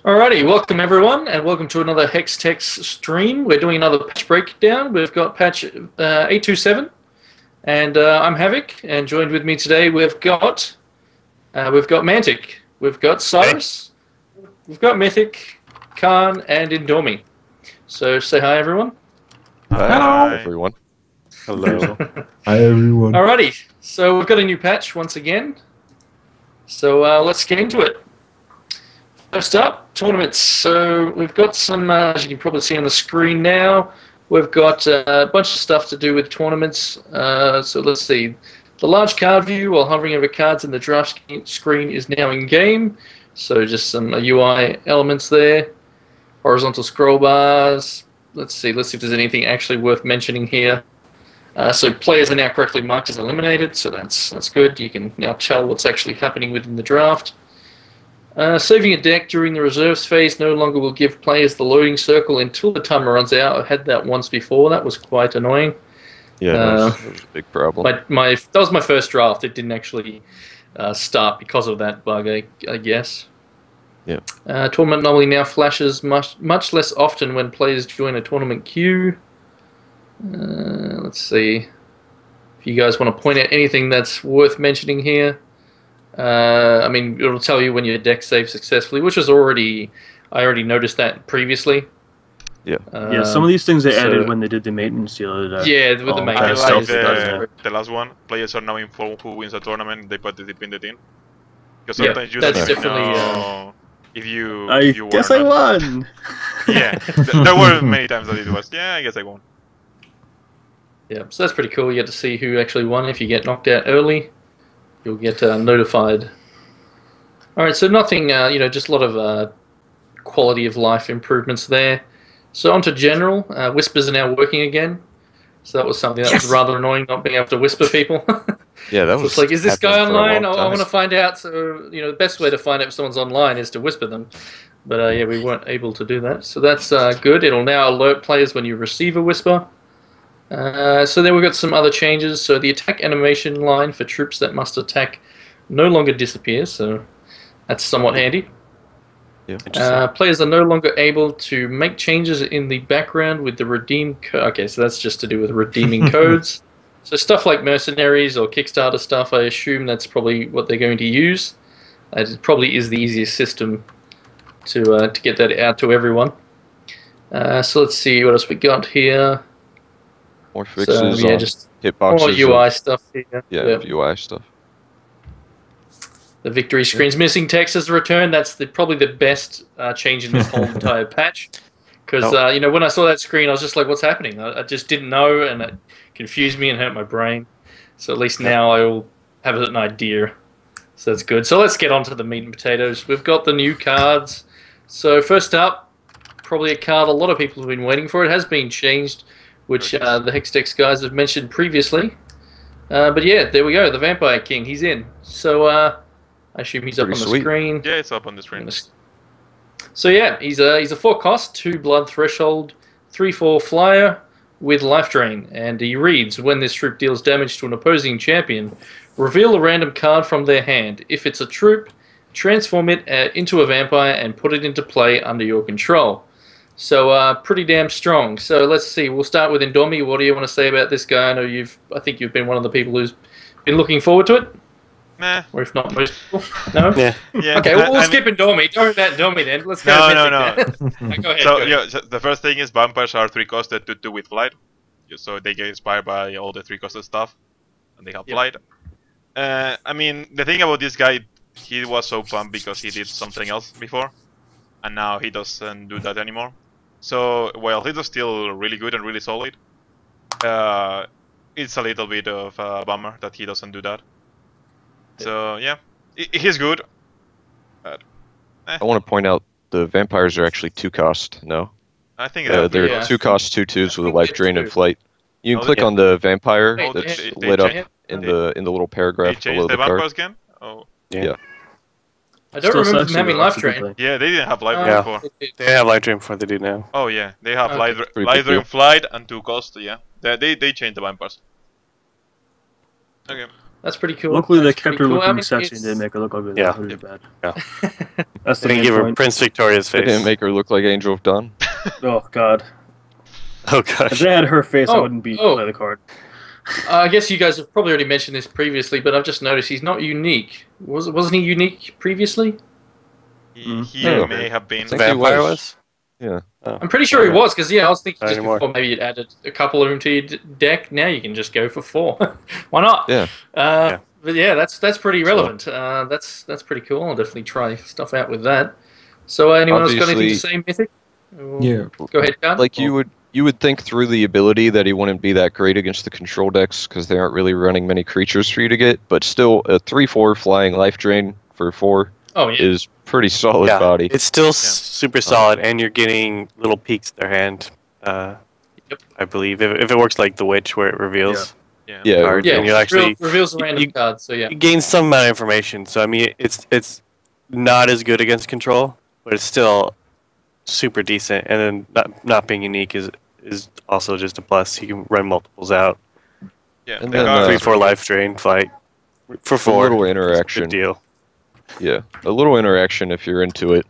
Alrighty, welcome everyone, and welcome to another Hextech stream. We're doing another patch breakdown. We've got patch 827, and I'm Havoc, and joined with me today we've got Mantic, we've got Cyrus, we've got Mythic, Khan, and Indomi. So say hi everyone. Hello everyone. Hello. Hi everyone. Alrighty, so we've got a new patch once again. So let's get into it. First up, tournaments. So we've got some, as you can probably see on the screen now, we've got a bunch of stuff to do with tournaments. So let's see. The large card view while hovering over cards in the draft screen is now in game. So just some UI elements there. Horizontal scroll bars. Let's see if there's anything actually worth mentioning here. So players are now correctly marked as eliminated, so that's good. You can now tell what's actually happening within the draft. Saving a deck during the reserves phase no longer will give players the loading circle until the timer runs out. I had that once before. That was quite annoying. Yeah, that was a big problem. That was my first draft. It didn't actually start because of that bug, I guess. Yeah. Tournament anomaly now flashes much less often when players join a tournament queue. Let's see if you guys want to point out anything that's worth mentioning here. I mean, it'll tell you when your deck saves successfully, which is I already noticed that previously. Yeah. Yeah, some of these things they added when they did the maintenance the other day. Yeah, with the maintenance. I like stuff. the last one. Players are now informed who wins the tournament. They put it in the team. Because Yeah, sometimes you that's don't definitely. know if you. I if you guess won I or not. won! Yeah, there were many times that it was. Yeah, I guess I won. Yeah, so that's pretty cool. You get to see who actually won. If you get knocked out early, you'll get notified. All right, so nothing. Just a lot of quality of life improvements there. So on to general. Whispers are now working again. So that was something that was rather annoying, not being able to whisper people. Yeah, that So was. it's like, is this guy happening for a online? long I want to time. find out. So, the best way to find out if someone's online is to whisper them. But yeah, we weren't able to do that. So that's good. It'll now alert players when you receive a whisper. So then we've got some other changes. So the attack animation line for troops that must attack no longer disappears. So that's somewhat handy. Yeah. Players are no longer able to make changes in the background with the redeem code. Okay, so that's just to do with redeeming codes. So stuff like mercenaries or Kickstarter stuff, I assume that's probably what they're going to use. It probably is the easiest system to get that out to everyone. So let's see what else we got here. More fixes So, yeah, on just hitboxes. more UI stuff here. Yeah, UI stuff. The victory screen's missing text as a return. That's probably the best change in this whole entire patch. Because when I saw that screen, I was just like, "What's happening?" I just didn't know, and it confused me and hurt my brain. So at least now I will have an idea. So that's good. So let's get on to the meat and potatoes. We've got the new cards. So first up, probably a card a lot of people have been waiting for. It has been changed, which the Hextech guys have mentioned previously. But yeah, there we go. The Vampire King. He's in. So I assume he's up on the screen. Yeah, it's up on the screen. So yeah, he's a 4-cost, 2 blood threshold, 3/4 flyer with life drain, and he reads: when this troop deals damage to an opposing champion, reveal a random card from their hand. If it's a troop, transform it into a vampire and put it into play under your control. So pretty damn strong. So let's see. We'll start with Indomi. What do you want to say about this guy? I think you've been one of the people who's been looking forward to it. Nah. Or if not most people. No? Yeah. Yeah. Okay, we'll skip Indomi. Don't about Indomi then. Let's go. No. Go ahead. So go ahead. yeah, so the first thing is vampires are 3-costed to do with flight, so they get inspired by all the 3-costed stuff, and they have flight. I mean, the thing about this guy, he was so pumped because he did something else before, and now he doesn't do that anymore. So while he's still really good and really solid, it's a little bit of a bummer that he doesn't do that. So yeah, he's good. But, I want to point out the vampires are actually 2-cost. No, I think they're yeah. 2-cost 2/2s with a life drain and two. flight. You can Oh, click yeah. on the vampire Hey, that's they lit up changed- in the little paragraph they below changed the the card. vampires again. Oh, Yeah. I don't remember them having life drain. yeah, they didn't have life Oh, drain before. They have light dream before they do now. Oh yeah, they have Okay. Pretty life big drain deal. flight and 2 cost. Yeah, they changed the vampires. Okay. That's pretty cool. Luckily, they That's kept pretty her cool. looking I mean, sexy and it's- didn't make her look ugly. Yeah. Really bad. Yeah. That's the They didn't main give her point. Prince Victoria's They face. didn't make her look like Angel of Dawn. Oh god. Oh If gosh. they had her face, I Oh, wouldn't be oh. play the card. I guess you guys have probably already mentioned this previously, but I've just noticed he's not unique. Wasn't he unique previously? He Yeah. may have been. think he Vampire was. was? Yeah. Oh. I'm pretty sure he was, because I was thinking Not just anymore. before maybe you'd added a couple of them to your deck. Now you can just go for 4. Why not? Yeah. But yeah, that's pretty relevant. That's pretty cool. I'll definitely try stuff out with that. So anyone else got anything to say, Mythic? Or- Yeah. Go ahead, Card. Like you would think through the ability that he wouldn't be that great against the control decks because they aren't really running many creatures for you to get, but still a 3/4 flying life drain for 4 Oh yeah. is pretty solid Yeah, body. it's still super solid, and you're getting little peeks to their hand. I believe if it works like the Witch, where it reveals. Yeah. Yeah, card, Yeah, and you'll actually reveals a random you- card. So yeah. you gain some amount of information. So I mean, it's not as good against control, but it's still super decent. And then not being unique is also just a plus. You can run multiples out. Yeah. And the then, card 3/4 is- life drain fight for a 4. little Good interaction. deal. Yeah, a little interaction if you're into it.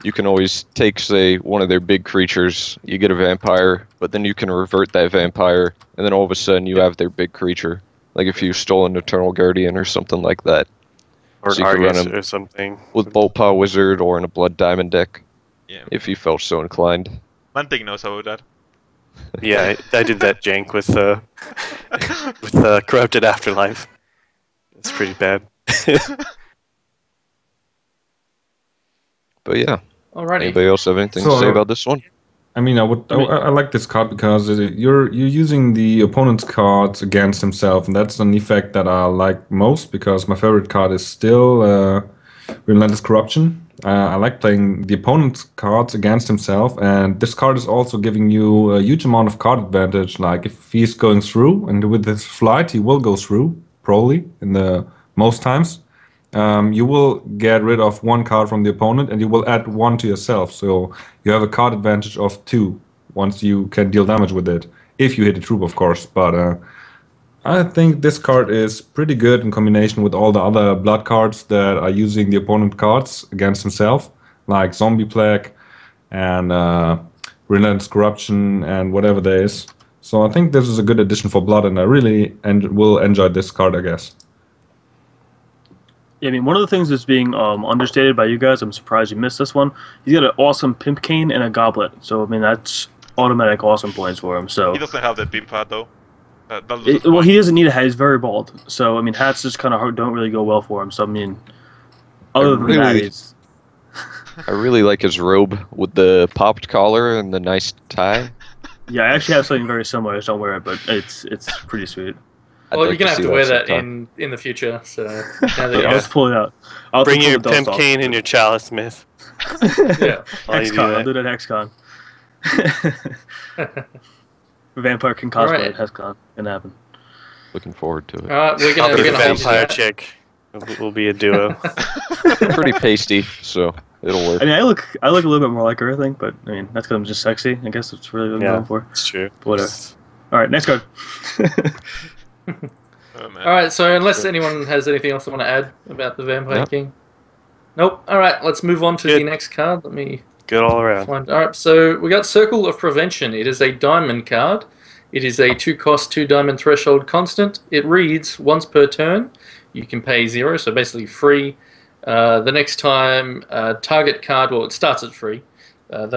You can always take, say, one of their big creatures, you get a vampire, but then you can revert that vampire, and then all of a sudden you have their big creature. Like if you stole an Eternal Guardian or something like that. Or So an you could run Argus him or something. With Boltpaw Wizard or in a Blood Diamond deck, Yeah. if you felt so inclined. Mantic knows about that. Yeah, I did that jank with Corrupted Afterlife. It's pretty bad. But yeah, Alrighty. anybody else have anything to So, say about this one? I mean, I like this card because you're using the opponent's cards against himself, and that's an effect that I like most because my favorite card is still Relentless Corruption. I like playing the opponent's cards against himself, and this card is also giving you a huge amount of card advantage. Like if he's going through, and with his flight, he will go through probably in the most times. You will get rid of 1 card from the opponent, and you will add 1 to yourself. So you have a card advantage of 2 once you can deal damage with it, if you hit a troop, of course. But I think this card is pretty good in combination with all the other blood cards that are using the opponent cards against himself, like Zombie Plague and Relentless Corruption and whatever there is. So I think this is a good addition for blood, and I really will enjoy this card, I guess. Yeah, I mean, one of the things that's being understated by you guys, I'm surprised you missed this one. He's got an awesome Pimp Cane and a Goblet. So, I mean, that's automatic awesome points for him. So, He doesn't have the pimp hat though. well, he doesn't need a hat. He's very bald. So, I mean, hats just kind of don't really go well for him. So, I mean, other than that, really- he's... I really like his robe with the popped collar and the nice tie. Yeah, I actually have something very similar. I just don't wear it, but it's pretty sweet. I'd Well, like you're gonna have see to wear that sometime. in the future. So now that Yeah, I'll just pull it out. I'll Bring pull your the dust Pimp off. Cane and your Chalice Myth. yeah. While you do XCon. I'll that. do that at XCon. Vampire can cosplay Alright. at XCon. Gonna happen. Looking forward to it. All right, we're I'll gonna be we're the gonna hold you to vampire that. chick. We'll be a duo. Pretty pasty, so it'll work. I mean, I look a little bit more like her, I think, but I mean, that's because I'm just sexy. I guess that's really what I'm Yeah. going for. It's true. Whatever. All right, next card. Oh, man. All right, so unless anyone has anything else they want to add about the Vampire Nope. King, nope. All right, let's move on to Good. the next card. Let me Good all around. find. All right, so we got Circle of Prevention. It is a diamond card. It is a 2-cost, 2-diamond threshold constant. It reads once per turn. You can pay 0, so basically free. The next time target card, well, it starts at free. Let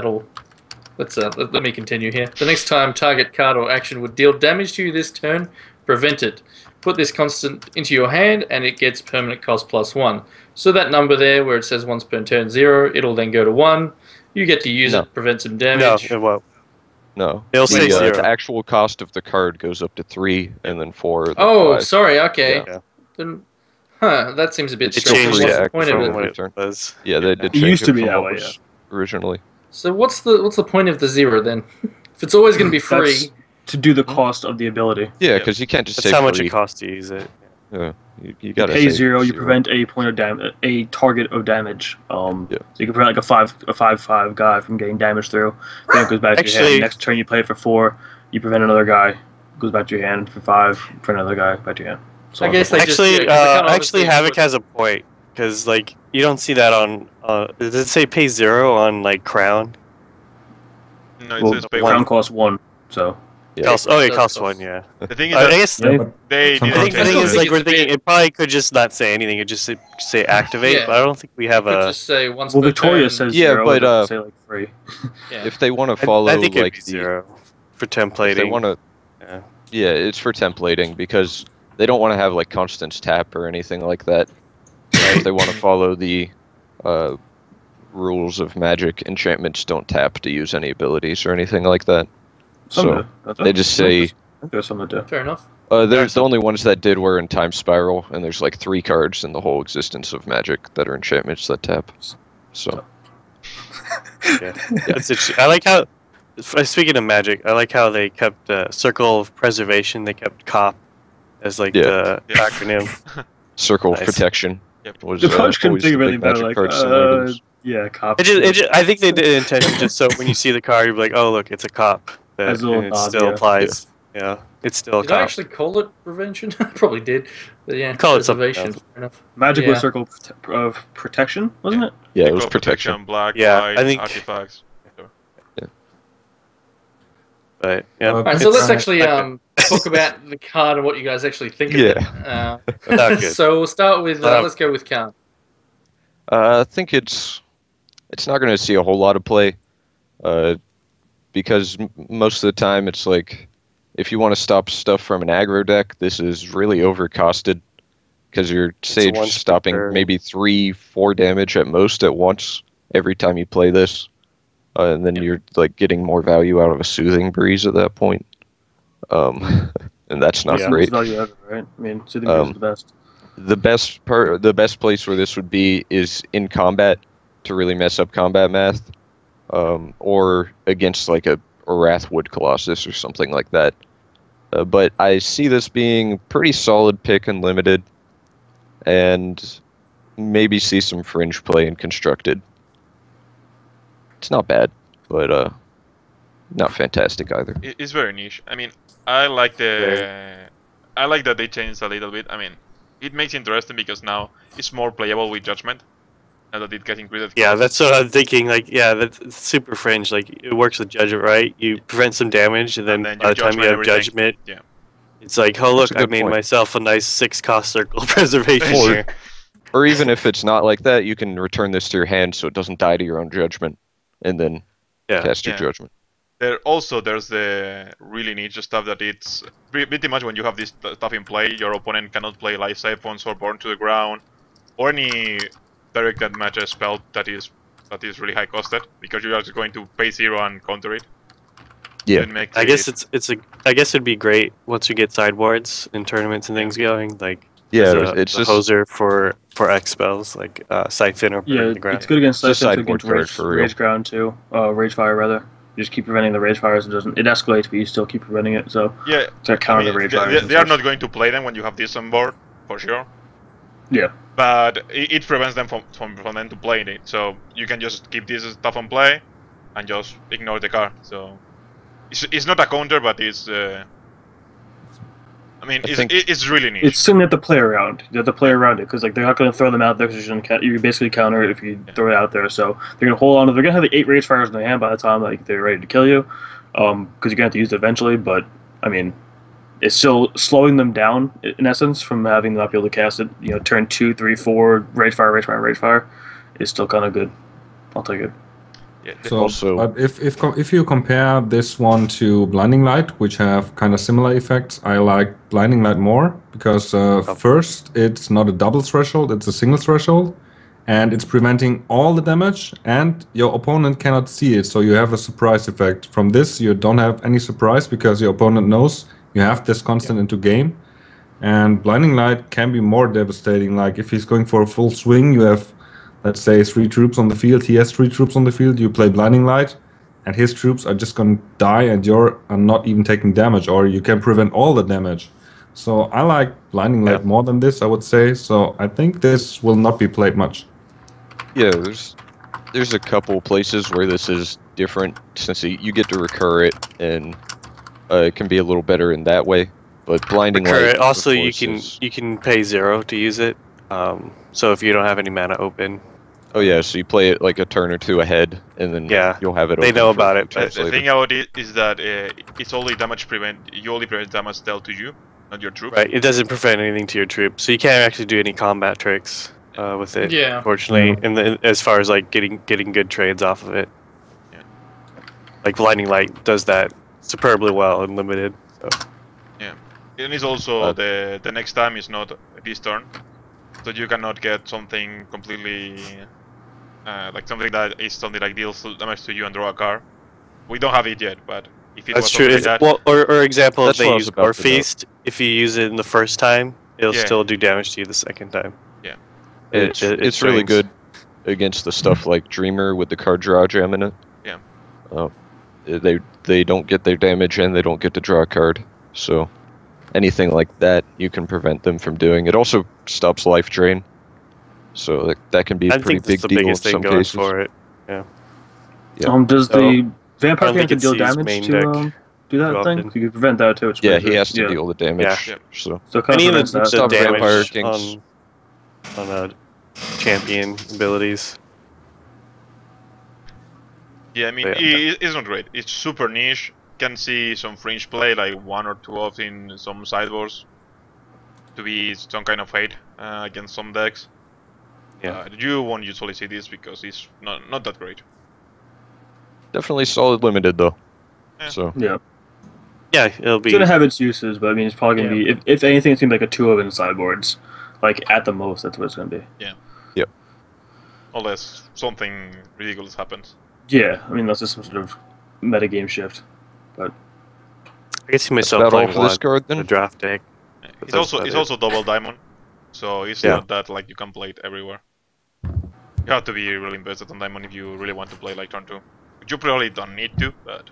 me continue here. The next time target card or action would deal damage to you this turn, prevent it. Put this constant into your hand, and it gets permanent cost +1. So that number there, where it says once per turn 0, it'll then go to 1. You get to use No. it, prevent some No, damage. it won't. No. It'll say The 0. actual cost of the card goes up to 3, and then 4. Then Oh, 5. sorry. Okay. Yeah. Then, that seems a bit It strange. changed What's yeah, the point of from it? what it Turn. was. Yeah, they did It change used to be from that what way, was originally. So what's the point of the 0 then? If it's always going to be free, That's to do the cost of the ability. Yeah, because you can't just That's say how much free. it costs to use it. Yeah, you You gotta pay say 0, you prevent a point of damage, a target of damage. Yeah. So you can prevent like a 5/5 guy from getting damage through. Then it goes back to your Actually- hand. Next turn you play it for 4. You prevent another guy. Goes back to your hand for 5. Prevent another guy back to your hand. So I guess they just Actually, 'cause they can't actually, obviously Havoc put- has a point because like you don't see that on. Does it say pay 0 on like Crown? No, it well, says pay Crown one. costs 1. So Yeah. Cost, Yeah, oh, it it does costs cost- 1. Yeah. The thing is I that guess yeah, but they sometimes didn't. the thing still is think like we're it's a bit- thinking it probably could just not say anything. It just say activate, Yeah. but I don't think we have Could a. just say once well, per Victoria turn. says Yeah, 0. but, It doesn't say like 3. Yeah. If they want to I follow think it'd like be the 0 for if they templating. want to, Yeah. yeah, it's for templating because they don't want to have like Constance tap or anything like that. If they want to follow the rules of Magic, enchantments don't tap to use any abilities or anything like that. Some So, do. they just say- I think there's some that do. Fair enough. There's the only ones that did were in Time Spiral, and there's like 3 cards in the whole existence of Magic that are enchantments that tap. So Yeah. It's interesting. I like how. Speaking of Magic, I like how they kept Circle of Preservation. They kept COP as like Yeah. the Yeah. acronym. Circle of Nice. Protection Yep. was The punch couldn't always think the of big anything better. Magic Like, card symbols. yeah, cop. I think they did it intentionally just so when you see the card, you're like, oh look, it's a COP. As a little And it nod, still yeah. applies. Yeah, it's still a Did I COP. actually call it prevention? I probably did. But yeah, Call it something preservation. else. Fair enough. Magic Yeah. was Circle of Protection, wasn't it? Yeah, it was Echo protection. black, Yeah, white, I think- artifacts. But yeah, Alright, so let's It's- actually talk about the card and what you guys actually think of Yeah. it. Not good. So we'll start with. Let's go with Khan. I think it's not going to see a whole lot of play, because most of the time it's like if you want to stop stuff from an aggro deck, this is really overcosted because you're Sage one stopping speaker. maybe 3-4 damage at most at once every time you play this, and then you're like getting more value out of a Soothing Breeze at that point, and that's not Yeah. great. Most value ever, right? I mean, Soothing Breeze is the best. The best place where this would be is in combat to really mess up combat math, or against like a Wrathwood Colossus or something like that. But I see this being pretty solid pick and limited, and maybe see some fringe play in constructed. It's not bad, but not fantastic either. It's very niche. I mean, I like that they changed a little bit. I mean, it makes it interesting because now it's more playable with Judgment. Now that it gets increased. yeah, that's what I'm thinking. Like, yeah, that's super fringe. Like, it works with Judgment, right? You prevent some damage, and then, then by you the time you have judgment everything. Judgment, Yeah. it's like, oh look, That's a I good made point. myself a nice 6-cost Circle of Preservation Or- here. Or even if it's not like that, you can return this to your hand so it doesn't die to your own judgment, and then Yeah. cast your Yeah. judgment. There's the really niche stuff that it's pretty much when you have this stuff in play, your opponent cannot play Life Siphons or Born to the Ground, or any directed match spell that is really high costed, because you're just going to pay 0 and counter it. Yeah. It makes I it- guess I guess it'd be great once we get sideboards and tournaments and things going. Like, Yeah, as it's a just hoser for X spells like Siphon or Burn Yeah, the Ground. it's good against It's a Siphon, sideboard against card Rage, for real. Rage Ground too. Rage Fire rather. You just keep preventing the Rage Fires. It escalates, but you still keep preventing it. So Yeah, to I counter mean, the Rage they, Fires. they are not going to play them when you have this on board, for sure. Yeah. But it prevents them from them to play it. So you can just keep this stuff on play and just ignore the card. So it's not a counter, but it's. I mean, think- it's really niche. It's something you have to play around. You have to play around it because like they're not going to throw them out there because you basically counter it if you throw it out there. So they're going to hold on to. They're going to have the 8 Rage Fires in their hand by the time like they're ready to kill you, because you're going to have to use it eventually. But I mean, it's still slowing them down in essence from having them not be able to cast it. You know, turn 2, 3, 4, Rage Fire, Rage Fire, Rage Fire is still kind of good. I'll take it. Yeah, So, Also- but if you compare this one to Blinding Light, which have kind of similar effects, I like Blinding Light more because first, it's not a double threshold; it's a single threshold, and it's preventing all the damage, and your opponent cannot see it, so you have a surprise effect. From this, you don't have any surprise because your opponent knows you have this constant into game, and Blinding Light can be more devastating. Like if he's going for a full swing, you have, let's say, 3 troops on the field. He has 3 troops on the field. You play Blinding Light, and his troops are just going to die, and you're not even taking damage, or you can prevent all the damage. So I like Blinding Light more than this, I would say. So I think this will not be played much. Yeah, there's a couple places where this is different since you get to recur it, and it can be a little better in that way. But blinding Recur light. it. Also, of you course, can pay 0 to use it. So if you don't have any mana open, Oh yeah, so you play it like a turn or two ahead, and then Yeah, you'll have it. they open know for about a it, few but turns The later. thing about it is that it's only damage prevent. You only prevent damage dealt to you, not your troops. right, it doesn't prevent anything to your troops, so you can't actually do any combat tricks with it. Yeah. Unfortunately, as far as like getting good trades off of it. Yeah. Like Blinding Light does that superbly well in limited. So. And it's also the next time is not this turn, so you cannot get something completely like something that is something like deals damage to you and draw a card. We don't have it yet, but if it That's was true. something like that, Well, or example, That's if they what I was use about Gore to note. Feast, if you use it in the first time, it'll Yeah. still do damage to you the second time. Yeah. It's really swings. good against the stuff like Dreamer with the card draw gem in it. Yeah. They don't get their damage and they don't get to draw a card. So anything like that, you can prevent them from doing. It also stops life drain. So that can be a I pretty think that's big the deal in biggest thing some going cases. for it. Yeah. Does So, the vampire I don't have to think deal it's his damage main to deck do that too thing? often. So you can prevent that too. Which Yeah, is he has to yeah. deal the damage. Yeah. So So it kind Any of of prevents that. the Stop Vampire damage Kings. on champion abilities. yeah, I mean Yeah. it's not great. It's super niche. Can see some fringe play, like 1 or 2 of in some sideboards, to be some kind of hate against some decks. Yeah. You won't usually see this because it's not that great. definitely solid limited though. Yeah. So Yeah. Yeah, it'll be. It's gonna have its uses, but I mean, it's probably gonna Yeah. be if anything, it's gonna be like a 2 of in sideboards. Like at the most, that's what it's gonna be. Unless something ridiculous happens. Yeah, I mean that's just some sort of metagame shift. I can see that's myself about all playing for this one card in a then. draft deck. It's that's also about it's it. also double diamond, so it's Yeah. not that like you can play it everywhere. You have to be really invested on diamond if you really want to play like turn 2. You probably don't need to, but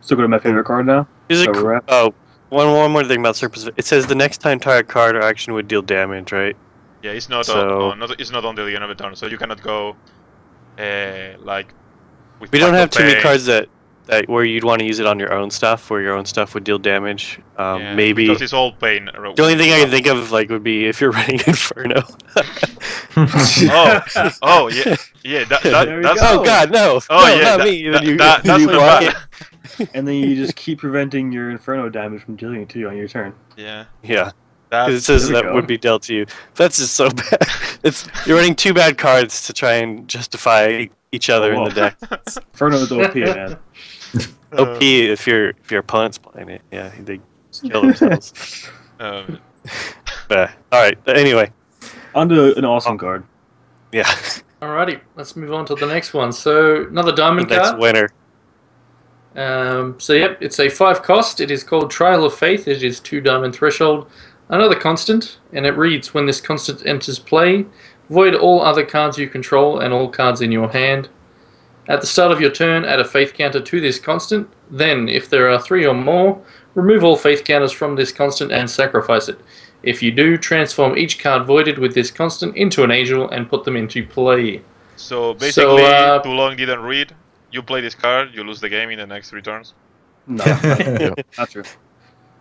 Still go to my favorite card now. Is it? So we're at- One more thing about Surplus. It says the next time target card or action would deal damage, right? yeah, it's not So- it's not until the end of the turn, so you cannot go like. With We don't Pact have of too many Pain. cards that where you'd want to use it on your own stuff, where your own stuff would deal damage. Yeah, Maybe because it's all pain. the only thing I can think of like would be if you're running Inferno. Oh yeah. There we That's go. Oh God, no! Oh, no, yeah, not that- me. that- Then you, that's you not block bad. it. And then you just keep preventing your Inferno damage from dealing it to you on your turn. Yeah, Yeah, because it that's says There we that go. would be dealt to you. That's just so bad. It's you're running 2 bad cards to try and justify each other in the deck. Inferno is OP, man. OP if your opponent's playing it. Yeah, they kill themselves. um, All right. Anyway, Onto an awesome card. yeah. Alrighty, let's move on to the next one. So another diamond Next card. winner. So yep, it's a 5 cost. It is called Trial of Faith. It is 2 diamond threshold. Another constant, and it reads: when this constant enters play, void all other cards you control and all cards in your hand. At the start of your turn, add a faith counter to this constant. Then, if there are 3 or more, remove all faith counters from this constant and sacrifice it. If you do, transform each card voided with this constant into an angel and put them into play. so basically, So, too long didn't read. You play this card, you lose the game in the next 3 turns. No, Yeah. not true.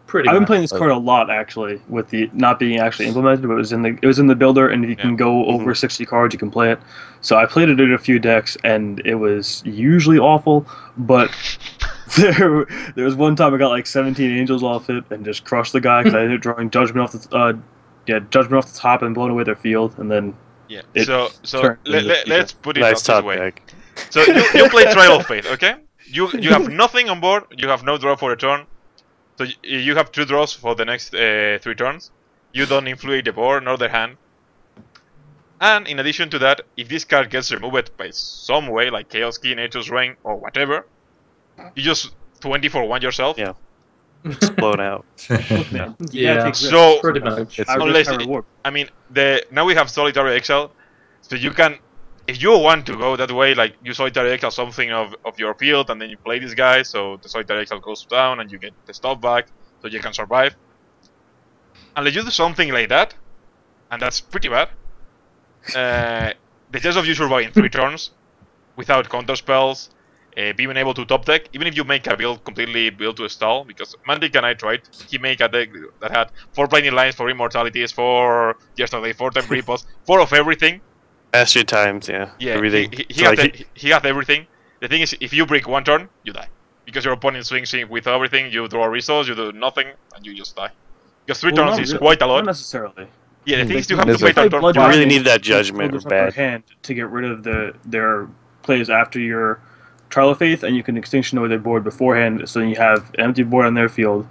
Pretty I've been much. playing this card a lot actually, with the not being actually implemented, but it was in the builder, and if you can Yeah. go over 60 cards, you can play it. So I played it in a few decks, and it was usually awful, but there was one time I got like 17 angels off it and just crushed the guy because I ended up drawing judgment off the top and blowing away their field, and then Yeah. It so turned into- let's put it Nice this top way. deck. So you play Trial of Fate, okay? You have nothing on board. You have no draw for a turn. So you have 2 draws for the next 3 turns. You don't influate the board nor the hand. And in addition to that, if this card gets removed by some way, like Chaos Key, Nature's Reign, or whatever, you just 24-1 yourself. Yeah. It's blown out. look, man, you gotta Yeah, take risks. So- pretty much. It's High risk, unless high it- reward. I mean, now we have Solitary Exile, so you can, if you want to go that way, like you Solitary Exile something of your field, and then you play this guy, so the Solitary Exile goes down, and you get the stuff back, so you can survive. Unless you do something like that, and that's pretty bad, the chance of you surviving 3 turns without counter spells, being able to top deck, even if you make a build completely built to a stall, because Mantic and I tried, he made a deck that had 4 Blinding Lines, 4 Immortalities, 4 Yesterday, 4 Time Repos, 4 of everything. Mastery times, yeah. Yeah, Everything. he got everything. The thing is, if you break one turn, you die. Because your opponent swings in with everything, you draw a resource, you do nothing, and you just die. Because 3 turns is quite a Not lot. necessarily. Yeah, the thing Like, is, you have to There's play a- turn Blood 5. You really Diamond, need that you judgment build or this up by bad. hand to get rid of their plays after your Trial of Faith, and you can extinction away their board beforehand, so then you have an empty board on their field,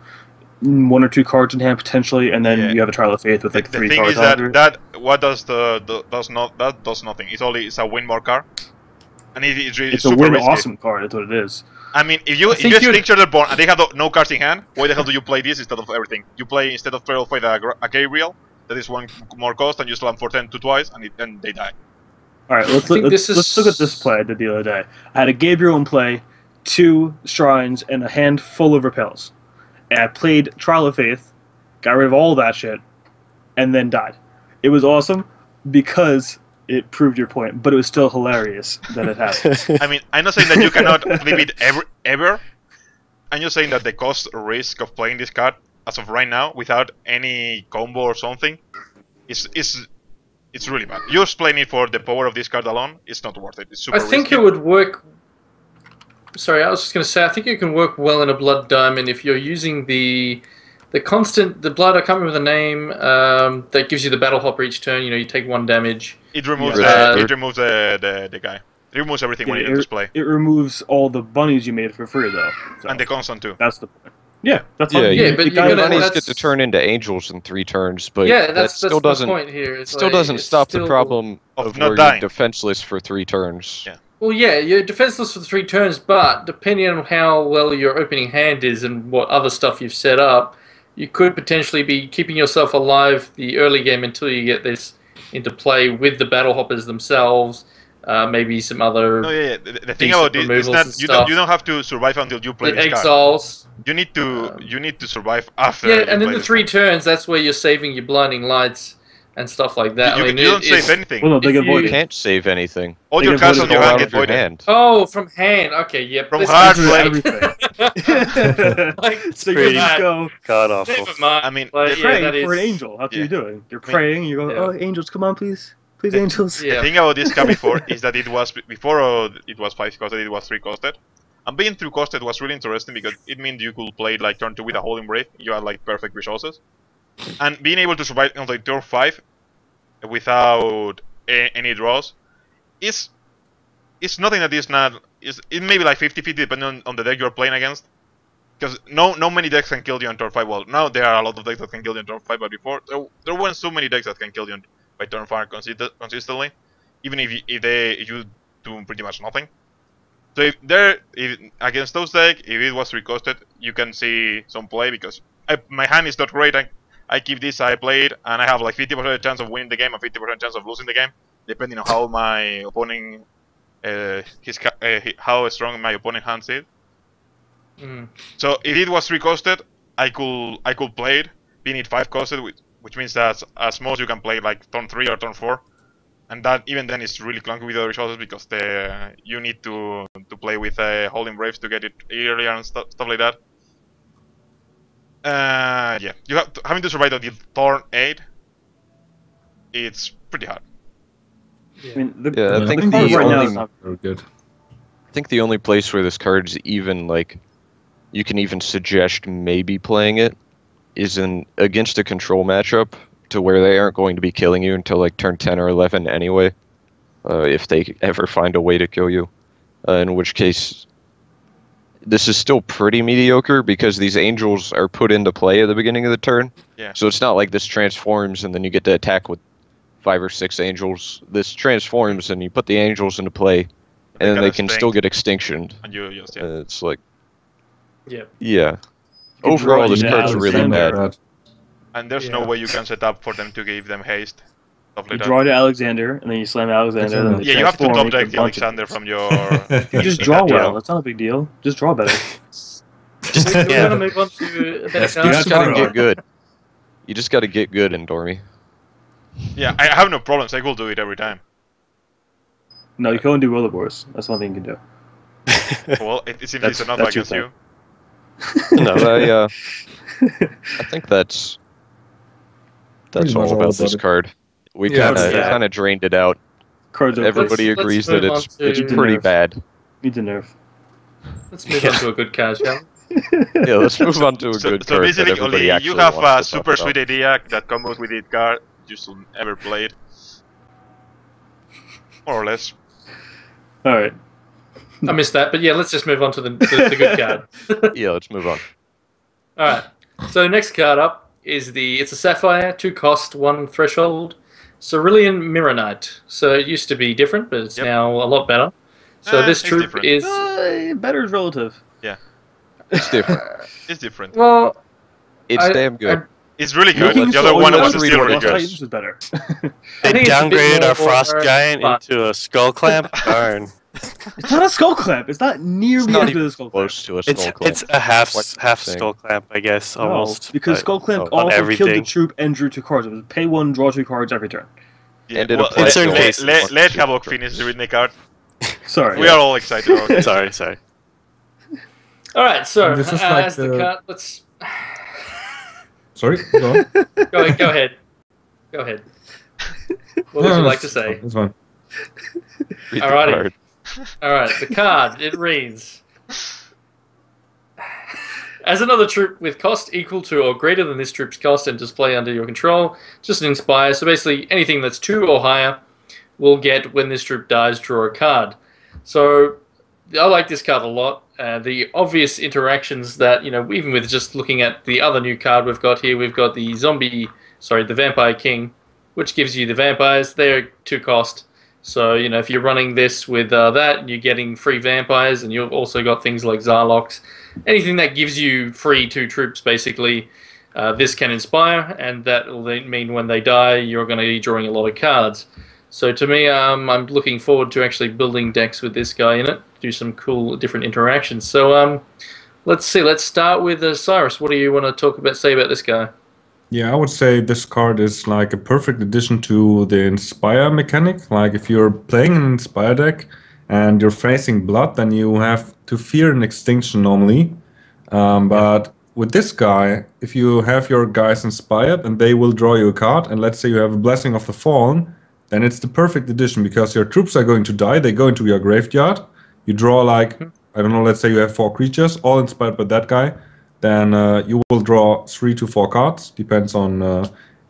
1 or 2 cards in hand potentially, and then Yeah. you have a Trial of Faith with like The 3 thing cards is that after. what does that does nothing. It's a win more card, and it's It's a super win risky. awesome card. That's what it is. I mean, if you think you'd- extinction their board and they have no cards in hand, why the hell do you play this instead of everything? You play instead of Trail of Fate a Gabriel that is 1 more cost, and you slam for 10 twice, and they die. All right, let's think look, this let's look at this is- play I did the other day. I had a Gabriel in play, 2 Shrines, and a hand full of Repels. And I played Trial of Faith, got rid of all that shit, and then died. It was awesome because it proved your point, but it was still hilarious that it happened. I mean, I'm not saying that you cannot flip it ever. I'm just saying that the cost risk of playing this card as of right now without any combo or something it's really bad. Just playing it for the power of this card alone, it's not worth it. It's super I think risky. it would work. Sorry, I was just going to say, I think it can work well in a Blood Diamond if you're using the constant, the blood, I can't remember the name, that gives you the battle hopper each turn. You know, you take 1 damage. It removes Yeah. it removes the guy. It removes everything when Yeah, you display. It removes all the bunnies you made for free, though. So And the constant too. that's the point. Yeah, that's Yeah, fine. Yeah, but You you're guys- gonna- Bunnies that's- get to turn into angels in 3 turns, but Yeah, that that's still the doesn't point here. It's still like, doesn't it's stop still- the problem of of not where dying. you're defenseless for 3 turns. Yeah. Well, yeah, you're defenseless for 3 turns, but depending on how well your opening hand is and what other stuff you've set up, you could potentially be keeping yourself alive the early game until you get this into play with the battle hoppers themselves. Maybe some other No, yeah. The thing decent about it is removals that and you stuff. don't have to survive until you play the this card. exiles. You need to survive after. Yeah, you and in play the this 3 card. turns, that's where you're saving your blinding lights and stuff like that. You, I mean, you don't it's- save anything. Well, no, they if can avoid you- You it. can't save anything. All they your can cards void on it your All hand out get of your voided. hand. Oh, from hand. Okay, yep. From this hard is play. Everything. like, So you Pretty just go God awful. never mind. I mean, But the- yeah, praying that for an is- angel. That's what yeah. you're doing. You're Yeah. praying. You go, Yeah. oh, angels, come on, please, please, angels. Yeah. The thing about this card before is that it was before it was 5 costed, it was 3 costed. And being 3 costed was really interesting because it meant you could play like turn 2 with a Holding Brave. You had like perfect resources, and being able to survive on like turn 5 without any draws is nothing that is not is it may be like 50-50 depending on the deck you're playing against. Because no many decks can kill you on turn 5. Well, now there are a lot of decks that can kill you on turn 5, but before there weren't so many decks that can kill you by turn 5 consistently, even if you do pretty much nothing. So if against those decks, if it was 3 costed, you can see some play because my hand is not great. I keep this, I play it, and I have like 50% chance of winning the game and 50% chance of losing the game, depending on how my opponent, how strong my opponent hands is. Mm. So if it was 3 costed, I could play it, being it 5 costed, which means that as most you can play like turn 3 or turn 4, and that even then is really clunky with the resources because you need to play with Holding Braves to get it earlier and stuff like that. Yeah, having to survive until turn 8. It's pretty hard. I mean, Yeah, I think the the card right now only- is not. Very good. I think the only place where this card's even like you can even suggest maybe playing it is in against a control matchup to where they aren't going to be killing you until like turn 10 or 11 anyway, if they ever find a way to kill you. In which case, this is still pretty mediocre because these angels are put into play at the beginning of the turn. Yeah. So it's not like this transforms and then you get to attack with 5 or 6 angels. This transforms and you put the angels into play, and then got they a can strength. still get extinctioned. And you just It's like, Yeah. yeah. can Overall, draw this you card's down, really send bad. it. and there's no Yeah. way you can set up for them to give them haste, stuff You like that. draw to Alexander, and then you slam Alexander. And then they Yeah, you have to transform top into deck a bunch of Alexander things. from your. You just draw Yeah. well. That's not a big deal. Just draw better. We're Yeah. gonna move on to a better That's card. You just gotta tomorrow. get good. You just gotta get good in Dormy. Yeah, I have no problems. I will do it every time. No, you can only do Willowbores. That's one thing you can do. Well, it seems That's- it's enough that's your against you. No. But I think that's Pretty much all all about this about it. card. We Yeah, kind of yeah. drained it out. Cards are Everybody Let's agrees move that on it's to- pretty Nerf. bad. Needs a nerf. Let's move on to a good card, shall we? Yeah, let's move on to a So, good so card that basically, everybody Oli, actually you have wants a to talk super about. sweet idea that combos with it card you should ever played. More or less. All right. I missed that, but yeah, let's just move on to the good card. Yeah, let's move on. All right. So next card up is it's a Sapphire, 2 cost, 1 threshold, Cerulean Mirror Knight. So it used to be different, but it's Yep. now a lot better. So this It's troop different. is Better is relative. It's different. It's different. well. It's damn good. It's really No, good. The other one was let's read still what really it good. does. This was better. They I think it's a bit downgraded our more Frost Giant fun. into a Skull Clamp. Darn. It's not a skull clamp. It's not nearly It's not as even good as skull clamp. Close to a It's skull clamp. it's a half What half thing? Skull Clamp, I guess, No, almost. because but- skull clamp oh, also killed the everything. troop and drew 2 cards. It was pay 1, draw 2 cards every turn. Yeah, And it well, applies to all let, cases. let, let Havoc finish the Ridney card. Sorry. We are all excited about it. sorry. All right. So This is like as the the- card, let's Sorry, go on. go ahead. Go ahead. What would you like to say? It's fine. Read the Alrighty. card. All right, the card, it reads, as another troop with cost equal to or greater than this troop's cost and display under your control, just an inspire. So basically anything that's 2 or higher will get, when this troop dies, draw a card. So I like this card a lot. The obvious interactions that, even with just looking at the other new card we've got here, we've got the the Vampire King, which gives you the vampires. They're 2 cost. So, if you're running this with that, you're getting free vampires, and you've also got things like Zarlox. Anything that gives you free 2 troops, basically, this can inspire, and that will then mean when they die, you're going to be drawing a lot of cards. So to me, I'm looking forward to actually building decks with this guy in it, do some cool different interactions. So let's see. Let's start with Cyrus. What do you want to say about this guy? Yeah, I would say this card is like a perfect addition to the Inspire mechanic. Like if you're playing an Inspire deck and you're facing blood, then you have to fear an extinction normally. But with this guy, if you have your guys inspired and they will draw you a card, and let's say you have a Blessing of the Fallen, then it's the perfect addition because your troops are going to die. They go into your graveyard. You draw like, I don't know, let's say you have 4 creatures, all inspired by that guy. Then you will draw 3 to 4 cards, depends on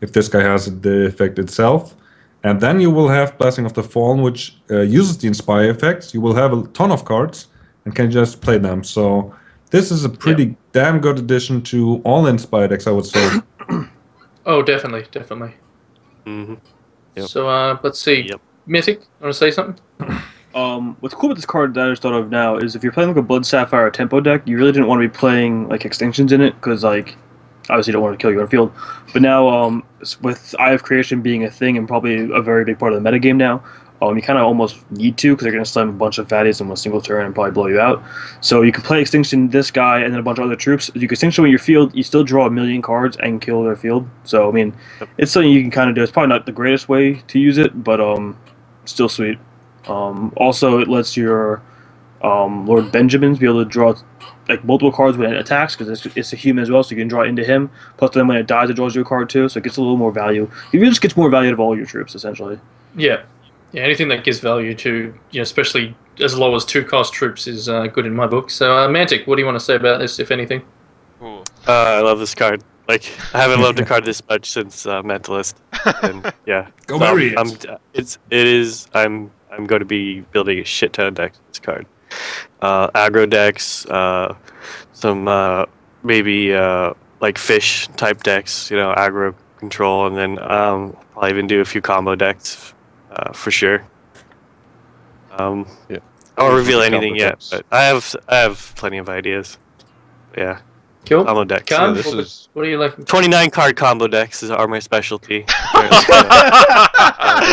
if this guy has the effect itself. And then you will have Blessing of the Fallen, which uses the Inspire effects. You will have a ton of cards and can just play them. So this is a pretty damn good addition to all Inspire decks, I would say. Oh, definitely. hmm Yep. So let's see. Yep. Mythic, want to say something? What's cool with this card that I just thought of now is if you're playing like a Blood Sapphire or Tempo deck, you really didn't want to be playing like extinctions in it because like obviously you don't want to kill you on the field. But now with Eye of Creation being a thing and probably a very big part of the metagame now, you kind of almost need to because they're going to slam a bunch of fatties in one single turn and probably blow you out. So you can play Extinction this guy and then a bunch of other troops. You can Extinction with your field, you still draw 1,000,000 cards and kill their field. So I mean, it's something you can kind of do. It's probably not the greatest way to use it, but still sweet. Also, it lets your Lord Benjamins be able to draw like multiple cards when it attacks because it's a human as well, so you can draw into him. Plus, then when it dies, it draws you a card too, so it gets a little more value. It really just gets more value out of all your troops, essentially. Yeah. Anything that gives value to, especially as low as 2 cost troops is good in my book. So, Mantic, what do you want to say about this, if anything? Ooh. I love this card. Like I haven't loved a card this much since Mentalist. And yeah, Go bury it. I'm going to be building a shit ton of decks with this card. Aggro decks, some maybe like fish type decks, aggro control, and then probably even do a few combo decks for sure. I won't reveal anything yet, but I have plenty of ideas. Yeah, Cool. combo decks. Cam, this is- what do you like? 29 card combo decks are my specialty.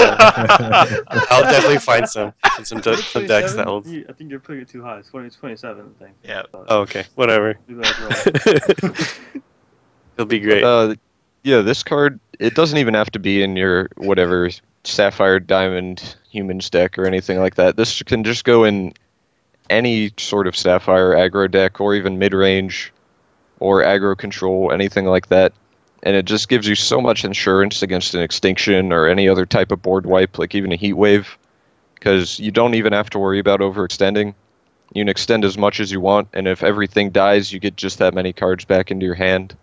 I'll definitely find some decks that will. I think you're putting it too high. It's 27, I think. Yeah. Oh, okay, whatever. It'll be great. Yeah, this card, it doesn't even have to be in your whatever Sapphire Diamond Humans deck or anything like that. This can just go in any sort of Sapphire aggro deck, or even mid-range, or aggro control, anything like that. And it just gives you so much insurance against an Extinction or any other type of board wipe, like even a Heat Wave, because you don't even have to worry about overextending. You can extend as much as you want, and if everything dies, you get just that many cards back into your hand.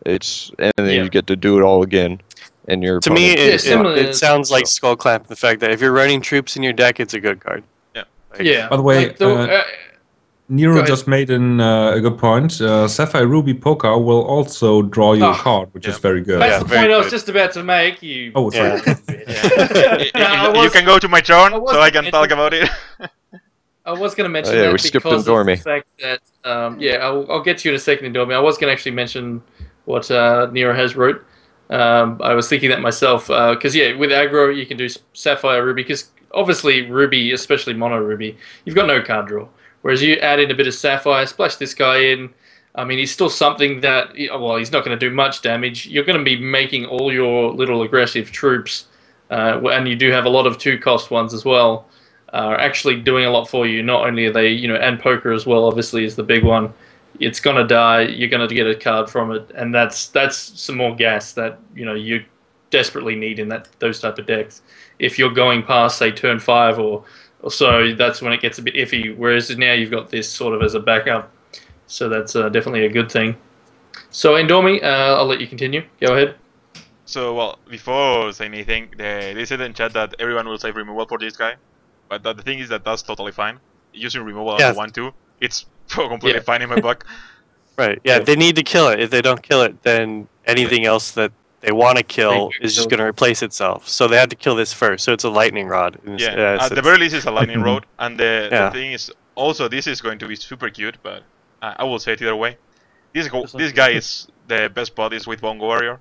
And then you get to do it all again. And your To me, opponent- it sounds like Skull Clamp. The fact that if you're running troops in your deck, it's a good card. Yeah. Like, By the way, Like the- Nero Go ahead. just made a good point. Sapphire Ruby Poker will also draw you a Oh, card, which is very good. That's Yeah, the very point I was good. just about to make. You. Oh, sorry. Yeah. You can go to my turn, I so I can wasn't- talk about it. I was going to mention Oh, yeah, that we skipped because of the Endormi. fact that, I'll get to you in a second, Endormi. I was going to actually mention what Nero has wrote. I was thinking that myself, because, with aggro, you can do Sapphire Ruby, because obviously Ruby, especially Mono Ruby, you've got no card draw. Whereas you add in a bit of Sapphire, splash this guy in, I mean, he's still something that, well, he's not going to do much damage. You're going to be making all your little aggressive troops, and you do have a lot of 2-cost ones as well, are actually doing a lot for you. Not only are they, and poker as well, obviously, is the big one. It's going to die. You're going to get a card from it, and that's some more gas that you desperately need in those type of decks. If you're going past, say, turn 5 or so, that's when it gets a bit iffy. Whereas now you've got this sort of as a backup, so that's definitely a good thing. So Endormi, I'll let you continue. Go ahead. So, well, before saying anything, they said in chat that everyone will save removal for this guy. But the thing is that that's totally fine. Using removal on the 1/2, it's completely fine in my book. Right. Yeah, they need to kill it. If they don't kill it, then anything else that they want to kill is just going to replace itself. So they have to kill this first. So it's a lightning rod. Yeah, at the very least, it's a lightning rod. And the thing is, also, this is going to be super cute, but I will say it either way. This guy is the best buddies with Bongo Warrior.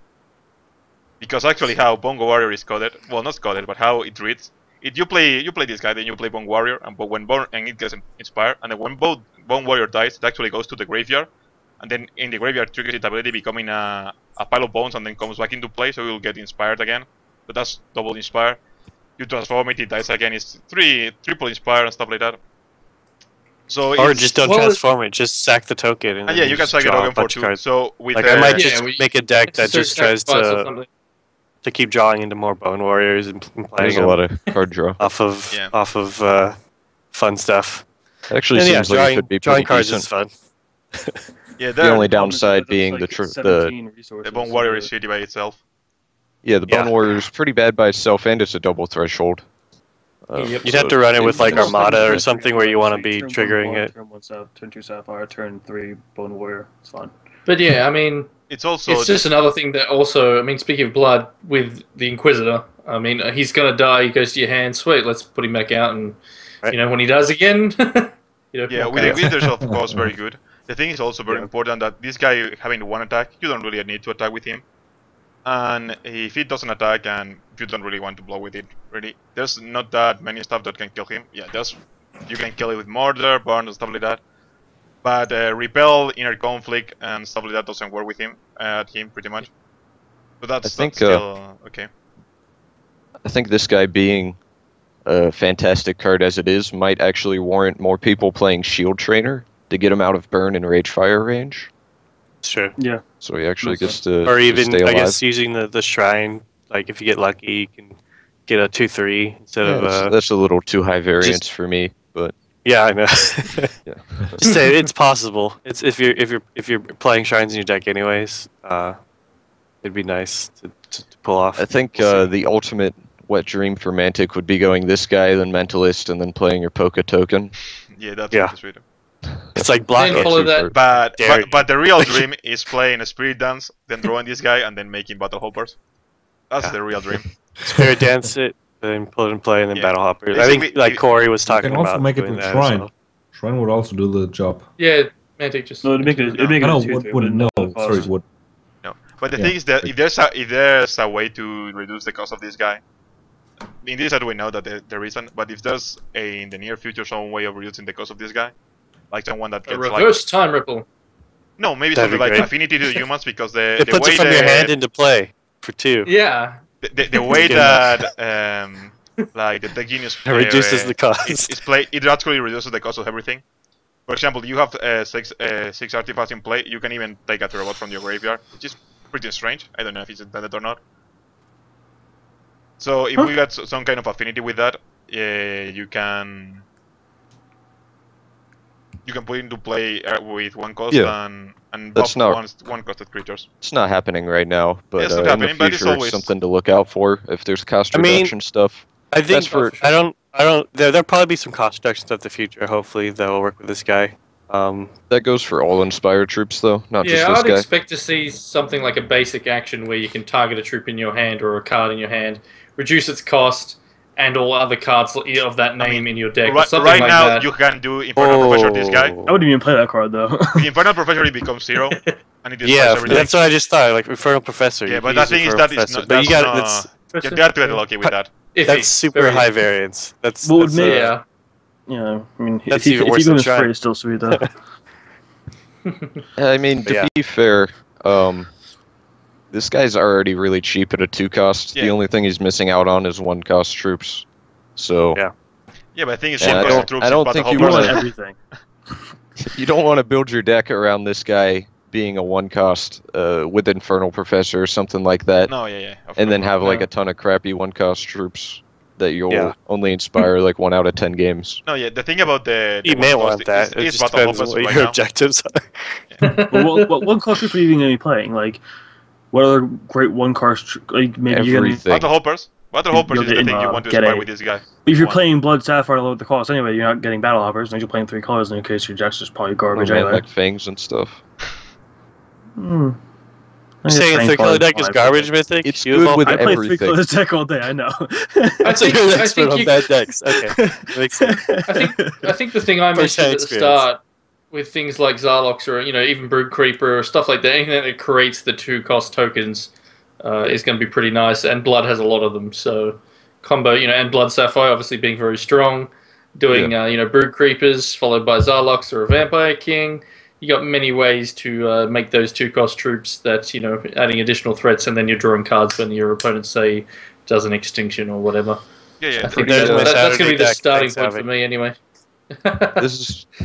Because actually how Bongo Warrior is coded, well, not coded, but how it reads, if you play this guy, then you play Bone Warrior, and it gets inspired, and then when Bone Warrior dies, it actually goes to the graveyard, and then in the graveyard triggers its ability, becoming a pile of bones, and then comes back into play, so it will get inspired again. So that's double inspire. You transform it, it dies again. It's triple inspire and stuff like that. So or just don't transform it. Just sack the token. And yeah, you can sack the token for 2. So with I might just make a deck that just tries to keep drawing into more Bone Warriors and There's playing a lot of card draw. off of fun stuff. It actually And seems like it could be drawing pretty cards decent. is fun. Yeah, The only downside being the Bone Warrior is shitty by itself. Yeah, the Bone Warrior is pretty bad by itself, and it's a double threshold. You'd have to run it with like Armada or something where you want to be triggering it. Turn 1 turn 2 Sapphire, turn 3 Bone Warrior. It's fun. But yeah, I mean, it's just another thing that also, I mean, speaking of blood, with the Inquisitor, I mean, he's gonna die. He goes to your hand. Sweet, let's put him back out, and when he does again, yeah, with the Inquisitors, of course, very good. The thing is also very important that this guy having 1 attack, you don't really need to attack with him. And if he doesn't attack and you don't really want to blow with it, really, there's not that many stuff that can kill him. Yeah, you can kill it with Murder, Burn, and stuff like that. But Repel, Inner Conflict, and stuff like that doesn't work with him, pretty much. So that's still okay. I think this guy being a fantastic card as it is might actually warrant more people playing Shield Trainer to get him out of Burn and Ragefire range. Sure. Yeah. So he actually gets to or even stay alive. I guess using the shrine, like if you get lucky, you can get a 2/3 instead of. That's a little too high variance for me, but. Yeah, I know. Yeah. Just say it's possible. It's if you're playing shrines in your deck anyways, it'd be nice to pull off. I think the ultimate wet dream for Mantic would be going this guy, then Mentalist, and then playing your Poké token. Yeah, that's sweet. It's like block follow that. But the real dream is playing a Spirit Dance, then drawing this guy, and then making Battle Hoppers. That's the real dream. Spirit Dance it, then pull it in play, and then Battle Hoppers. I think like Corey was talking You can also about make it doing with that Shrine. as well. Shrine would also do the job. Yeah, Mantic just. No, it'd make it. It'd make it. No, a 2/3, would no. but Sorry, would. No, but the thing is that if there's a way to reduce the cost of this guy, in this side we know that there isn't. But if there's in the near future some way of reducing the cost of this guy, like someone that A gets reverse time ripple. no, maybe That'd something be like great. affinity to the humans because It the puts way it from your hand into play for 2. Yeah. the way Good that Like the genius It player, reduces the cost. It actually reduces the cost of everything. For example, you have six artifacts in play. You can even take a robot from your graveyard, which is pretty strange. I don't know if it's intended or not. So if we got some kind of affinity with that, you can put into play with one cost and That's buff not- one costed creatures. It's not happening right now, but it's not in the happening, but it's future, always- something to look out for if there's cost I mean, reduction stuff. I think That's for- I don't. There'll probably be some cost reductions in the future. Hopefully, that will work with this guy. That goes for all Inspired troops, though, not just Yeah, this I'd guy. expect to see something like a basic action where you can target a troop in your hand or a card in your hand, reduce its cost, and all other cards of that name in your deck. or something Right like now, that. you can do Infernal Professor this guy. I wouldn't even play that card though. The Infernal Professor it becomes 0, and it destroys Yeah, everything. that's what I just thought. Like Infernal Professor. Yeah, you but can that use thing is Infernal that it's Professor, not. but That's you got not. that's You have to get lucky with that. Iffy, that's super very high iffy. variance. That's Well, that's, maybe- Yeah. Yeah, I mean, That's if even he worse than goes Shrine. free, it's still sweet though. I mean, But to yeah. be fair, this guy's already really cheap at a 2-cost. Yeah. The only thing he's missing out on is 1-cost troops. So Yeah. Yeah, but I think it's Yeah, one I cost don't- troops. I don't is think battle you You hoppers. want wanna- everything. you don't want to build your deck around this guy being a 1-cost with Infernal Professor or something like that, No, yeah. and then have like No. a ton of crappy 1-cost troops that you'll Yeah. only inspire like 1 out of 10 games. No, yeah. The thing about the You may one want cost that. is It just battle depends hoppers what right your now. objectives are. Well, what card troops are you even gonna be playing? Like, what other great one card? Like maybe you're gonna. Everything. Battle hoppers. Battle hoppers You'll is the get thing you in, want to get inspire a- with this guy. If you're One. playing Blood Sapphire low at the cost anyway, you're not getting battle hoppers. And you're playing 3 colors in your case. Your deck's just probably garbage Oh, man, anyway. like fangs and stuff. I You're guess saying Fang 3 color colors deck is fine. garbage, Mythic? It's You good evolve- with I play 3 everything. colors deck all day. I know. I think- You're an I expert think on you- bad decks. Okay, makes sense. I think the thing I First-hand mentioned at the experience. start with things like Zarlox or even Brood Creeper or stuff like that, anything that creates the 2-cost tokens is going to be pretty nice. And Blood has a lot of them, so combo, and Blood Sapphire obviously being very strong, doing Brood Creepers followed by Zarlox or a Vampire King. You got many ways to make those 2-cost troops that adding additional threats, and then you're drawing cards when your opponent say does an extinction or whatever. Yeah. I think There's my that's going to Saturday be the deck. starting Thanks, point for Avi. me anyway.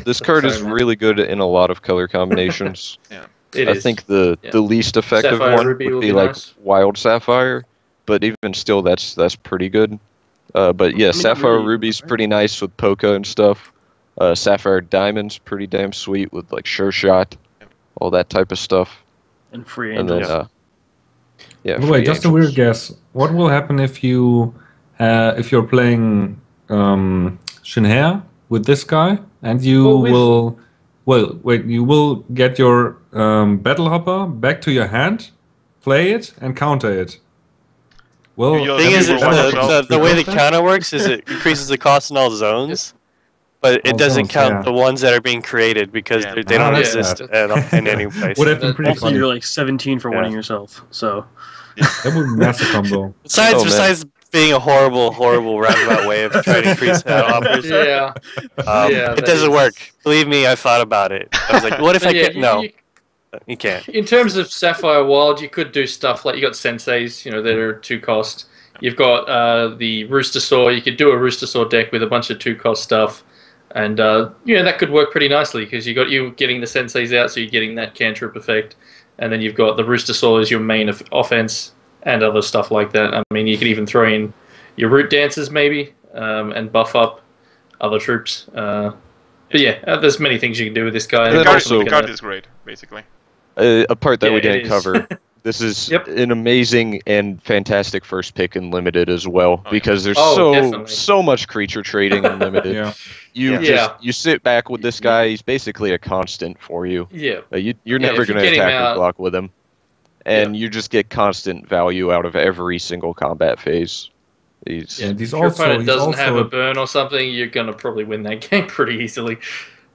This card is Sorry, man. really good in a lot of color combinations. It I is. think the Yeah. least effective Sapphire one Ruby would will be be like nice. Wild Sapphire, but even still, that's pretty good. But yeah, not Sapphire really, Ruby's right? pretty nice with Poké and stuff. Sapphire Diamond's pretty damn sweet with like Sure Shot, all that type of stuff. And free And angels. then yeah. By the way, free just a angels. weird guess. What will happen if you're playing Shinhair with this guy, and you Well, with- you will get your Battle Hopper back to your hand, play it, and counter it. Well, You Thing is, Have you ever watched the way the that? counter works is it increases the cost in all zones, but it All doesn't zones, count yeah. the ones that are being created because Yeah. they don't Ah, that's exist sad. in any place. would have been That- pretty Also, funny. you're like 17 for Yeah. winning yourself. So That would be massive combo. Besides, Oh, man. besides being a horrible roundabout way of trying to increase battle hoppers, Yeah. Yeah, it that doesn't is- work. Believe me, I thought about it. I was like, what if I Yeah, could? No, you- you can't. In terms of Sapphire Wild, you could do stuff like you got Senseis, that are 2-cost. You've got the Rooster Saw. You could do a Rooster Saw deck with a bunch of 2-cost stuff, and that could work pretty nicely because you getting the Senseis out, so you're getting that cantrip effect, and then you've got the Rooster Saw as your main offense and other stuff like that. I mean, you could even throw in your Root Dancers maybe and buff up other troops. But yeah, there's many things you can do with this guy. And The then card, also- the card is great, basically. A part that Yeah, we it didn't is. cover. This is Yep. an amazing and fantastic first pick in limited as well yeah. because there's Oh, definitely. so much creature trading in limited. Yeah. You Yeah. just you sit back with this guy. He's basically a constant for you. Yeah. You're Yeah, never if you going to get him attack or out- block with him, and you just get constant value out of every single combat phase. He's Yeah, And he's if your also- opponent he's doesn't have also a burn or something, you're gonna probably win that game pretty easily.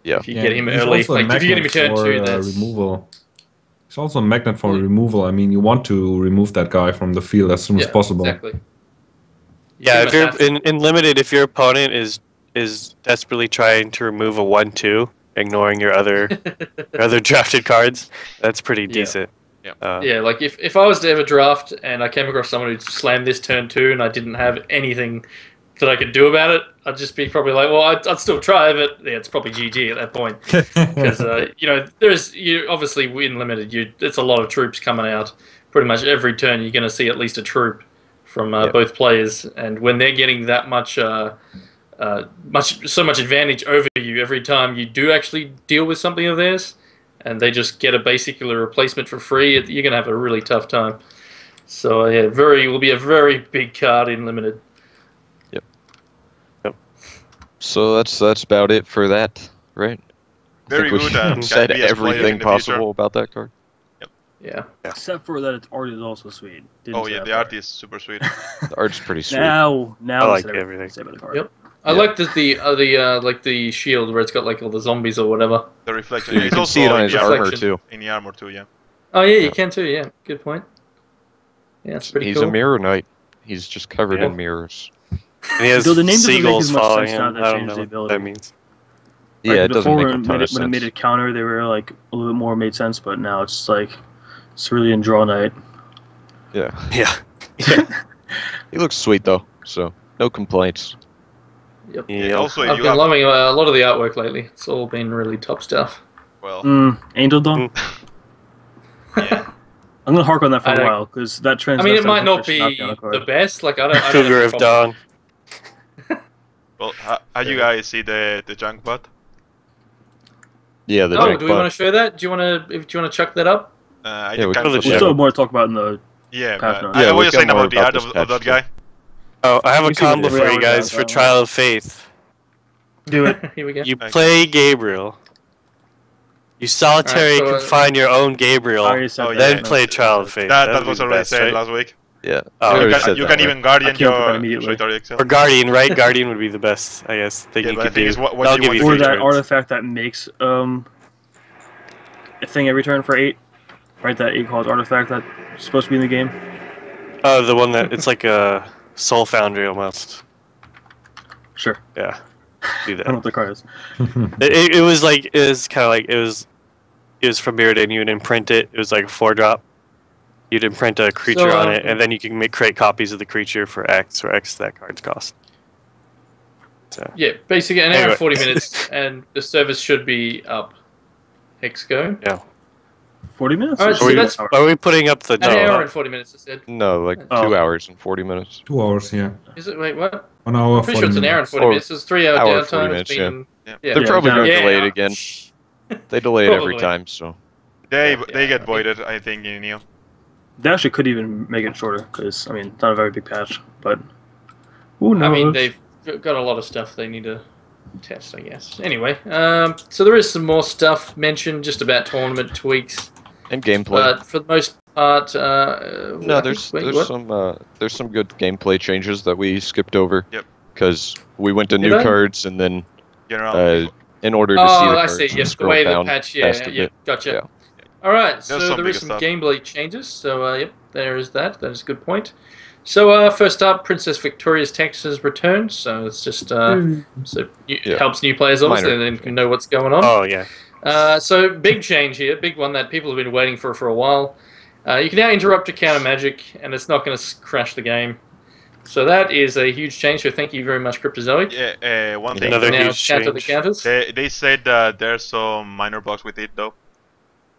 Yeah. If you get him he's early, also a like if you get him in magnet turn for, 2, that's removal. It's also a magnet for Yeah. removal. I mean, you want to remove that guy from the field as soon as possible. Exactly. Yeah, if Pretty you're much have in limited, if your opponent is desperately trying to remove a 1/2, ignoring your other drafted cards, that's pretty decent. Yeah. Yeah, like if I was to ever draft and I came across someone who slammed this turn 2 and I didn't have anything that I could do about it, I'd just be probably like, well, I'd still try, but yeah, it's probably GG at that point. Because obviously in limited, it's a lot of troops coming out. Pretty much every turn, you're going to see at least a troop from both players, and when they're getting that much, so much advantage over you every time you do actually deal with something of theirs, and they just get basically a replacement for free, you're going to have a really tough time. So yeah, will be a very big card in limited. So that's about it for that, right? Very I think good. we And said can be exploited in everything the possible future. about that card. Yeah. Except for that, its art is also sweet. Didn't Oh say yeah, that the part. art is super sweet. The art's pretty sweet. Now I like said everything. say about the card. Yep. I like the shield where it's got like all the zombies or whatever. The reflection. You It's can also see it on in his the armor reflection. too. In the armor too, yeah. Oh yeah, you Yeah. can too. Yeah, good point. Yeah, it's pretty He's cool. a mirror knight. He's just covered Yeah. in mirrors. And he has Though the name doesn't make seagulls as much following sense him. now that I don't changed know the what ability. that means. Yeah, it doesn't make a ton of when it made sense. it counter, they were like a little bit more made sense, but now it's like it's really in draw night. Yeah. Yeah. He looks sweet though, so no complaints. Yep. Yeah. Also, I've you been have loving a lot of the artwork lately. It's all been really top stuff. Angel Dawn. yeah. I'm gonna hark on that for I a don't- while because that trend. I mean, it might not be the best. Like I don't. Cougar have of a problem. Dawn. Well, how you guys see the junk bot? Yeah, the Oh, junk do we want bot. to show that? Do you want to chuck that up? I Yeah, we can can We'll Yeah. still have more to talk about in the. Yeah, Patch but notes. I Yeah, was we just got saying more about the about art this of patch that too. guy. Oh, I have a We see what combo it for is. you guys for Trial of Faith. Do it. Here we go. You Okay. play Gabriel. You solitary Alright, so, confine your own Gabriel, I already said Oh, that. then yeah. play Trial of Faith. That would was be the already best, said right? last week. Yeah. Oh, I you already You said can, you that, can right? even guardian I can't put that your immediately. solitary Excel. Or Guardian, right? Guardian would be the best, I guess, thing Yeah, you but the could thing do. is, what That'll do you give you want Or to three that turns. artifact that makes a thing every turn for 8. Right, that 8 cost artifact that's supposed to be in the game. Oh, the one that it's like a Soul Foundry almost. Sure. Yeah, do I don't know that. what the card is. It was like it was kind of like it was from Mirrodin. You would imprint it. It was like a 4-drop. You'd imprint a creature So, on it, and then you can create copies of the creature for X or X that card's cost. So Yeah, basically an hour Anyway. and 40 minutes, and the service should be up. Hex go. 40 minutes? Alright, so are we, that's- are we putting up the An hour no? and 40 minutes, I said. No, like Oh. 2 hours and 40 minutes. 2 hours, yeah. Is it? Wait, what? 1 hour, I'm pretty 40 sure it's an hour and minutes. 40 Or minutes. It's 3 hour hour, downtime. 40 It's minutes, been. yeah. Yeah. They're probably yeah. going to Yeah, delay it uh, again. They delay it every Probably. time, so. They Yeah, get I voided, I think, in Neo. They actually could even make it shorter because I mean, it's not a very big patch, but who knows? I mean, they've got a lot of stuff they need to test, I guess. Anyway, so there is some more stuff mentioned just about tournament tweaks, And gameplay. but for the most part, No, there's some good gameplay changes that we skipped over. Yep. Because we went to Did new I? cards and then General. in order to see Oh, the I cards, see. you Yes, the scroll way the down patch. past Yeah, a yeah, bit. gotcha. Yeah. All right, There's so some there bigger is some stuff. gameplay changes. So yep, there is that. That is a good point. So first up, Princess Victoria's text has returned. So it's just Yeah. helps new players obviously, Minor. and then can know what's going on. Oh yeah. So big change here, big one that people have been waiting for a while. You can now interrupt to counter magic, and it's not going to crash the game. So that is a huge change. So thank you very much, Cryptozoic. Yeah, one thing. Another Now huge counter the change. counters. They said that there's some minor bugs with it, though.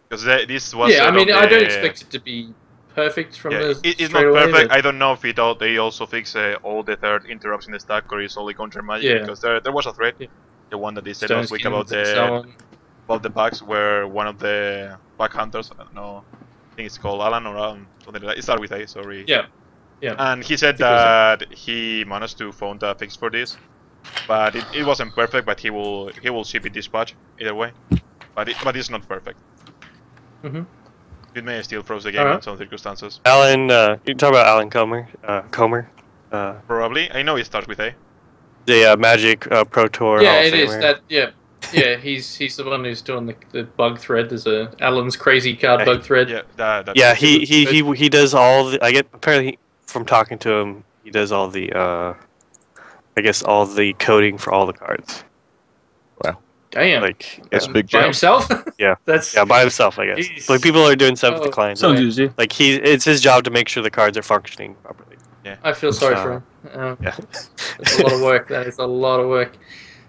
Because this was. Yeah, I said mean, on I don't the- expect it to be perfect from Yeah, the it's not straight away, perfect. but- I don't know if they also fix all the third interrupts in the stack or is only counter magic. Yeah. Because there was a thread, Yeah. the one that they said Stone last week skins about and the so on. bugs, where one of the bug hunters, I don't know, I think it's called Alan or something like that. It starts with A, sorry. Yeah. Yeah. And he said I think it that he managed to find a fix for this, but it wasn't perfect. But he will ship it dispatch either way. But it's not perfect. Mhm. It may still froze the game Alright. in some circumstances. Alan, you talk about Alan Comer. Probably. I know it starts with A. The Magic Pro Tour. Yeah, Hall of it is Famer. that. Yeah, yeah. He's the one who's doing the bug thread. There's a Alan's crazy card Yeah, bug thread. Yeah, that. Yeah, he does all the. I get apparently from talking to him, he does all the. I guess all the coding for all the cards. Damn, Like That's yeah. a big by jump. himself. Yeah. That's Yeah, by himself, I guess. Jeez. Like people are doing stuff with Oh. the client. Sounds easy. Like it's his job to make sure the cards are functioning properly. I feel sorry for him. Yeah. That's a lot of work. That is a lot of work.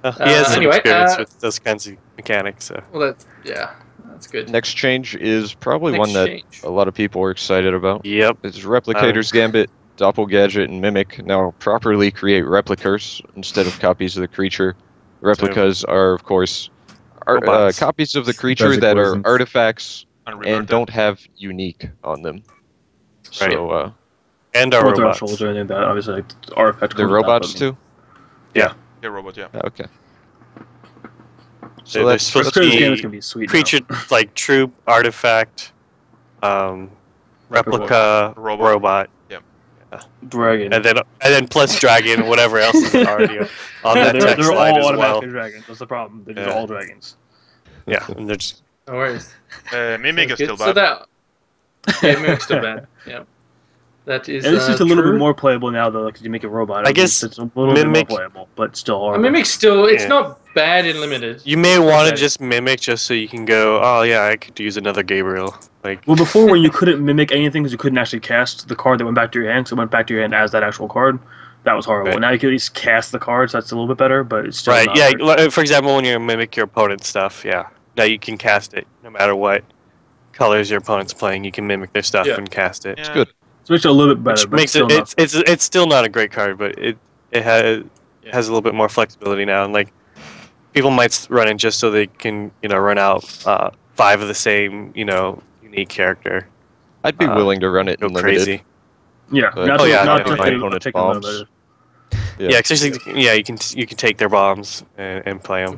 He has some anyway, experience with those kinds of mechanics. So. Well, that's good. Next change is probably Next one that change. a lot of people are excited about. Yep. It's Replicator's Gambit. Doppelgadget and Mimic now properly create replicas instead of copies of the creature. Replicas are, of course, Robots. copies of the creature Basic that versions. are artifacts And and reverted. don't have unique on them. So And Or our with robots. thresholds or anything like that. Obviously, like artifact. they're comes with that, robots but- too? Yeah, robot, yeah. Okay. They're So that's supposed This to game be is gonna be sweet. creature like troop, artifact, replica, Robot. robot, Dragon. and then plus dragon and whatever else is already on Yeah, that they're text all slide as well. automatically dragons. That's the problem. They're just Yeah. all dragons. Yeah, and they're just No worries. Mimic is Sounds still good. So bad. Mimic's still bad. Yeah. That is. And it's just a little true. bit more playable now, though, because you make a robot. I At guess least it's a little bit Mimic- more playable, but still A hard. Mimic's still. It's Yeah. not bad in limited. you may want to Okay. just mimic just so you can go. Oh yeah, I could use another Gabriel. Like Well, before when you couldn't mimic anything because you couldn't actually cast the card that went back to your hand, so it went back to your hand as that actual card. That was horrible. Right. Now you can at least cast the cards. That's a little bit better, but it's still right, not yeah. very- For example, when you mimic your opponent's stuff, yeah. Now you can cast it no matter what colors your opponent's playing. You can mimic their stuff Yeah. and cast it. Yeah. good. So it's a little bit better, Which but makes still it not. it's still not a great card, but it has a little bit more flexibility now, and like people might run it just so they can run out 5 of the same unique character. I'd be willing to run it Go in limited. crazy. Yeah, But- not Oh, to, yeah, not yeah, to my take- opponent's take them bombs. limited. Yeah. Yeah, especially you can take their bombs and play them.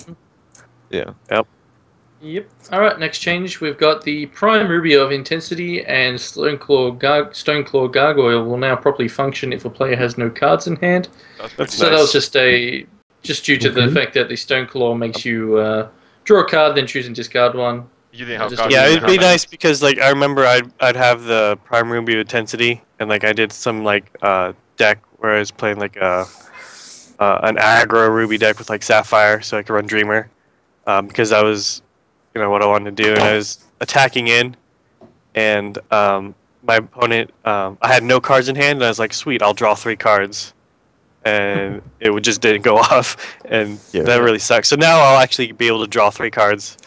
Yeah. Yep. All right. Next change. We've got the Prime Ruby of Intensity and Stoneclaw Gargoyle will now properly function if a player has no cards in hand. That's pretty So that nice. was just due to the Okay. fact that the Stoneclaw makes you draw a card, then choose and discard one. You didn't have Just- cards. Yeah, you it'd didn't be have nice because like I remember I'd have the Prime Ruby Intensity and like I did some like deck where I was playing like an aggro Ruby deck with like Sapphire, so I could run Dreamer because that was what I wanted to do, and I was attacking in, and my opponent I had no cards in hand, and I was like, sweet, I'll draw 3 cards, and it just didn't go off, and Yeah. that really sucks. So now I'll actually be able to draw 3 cards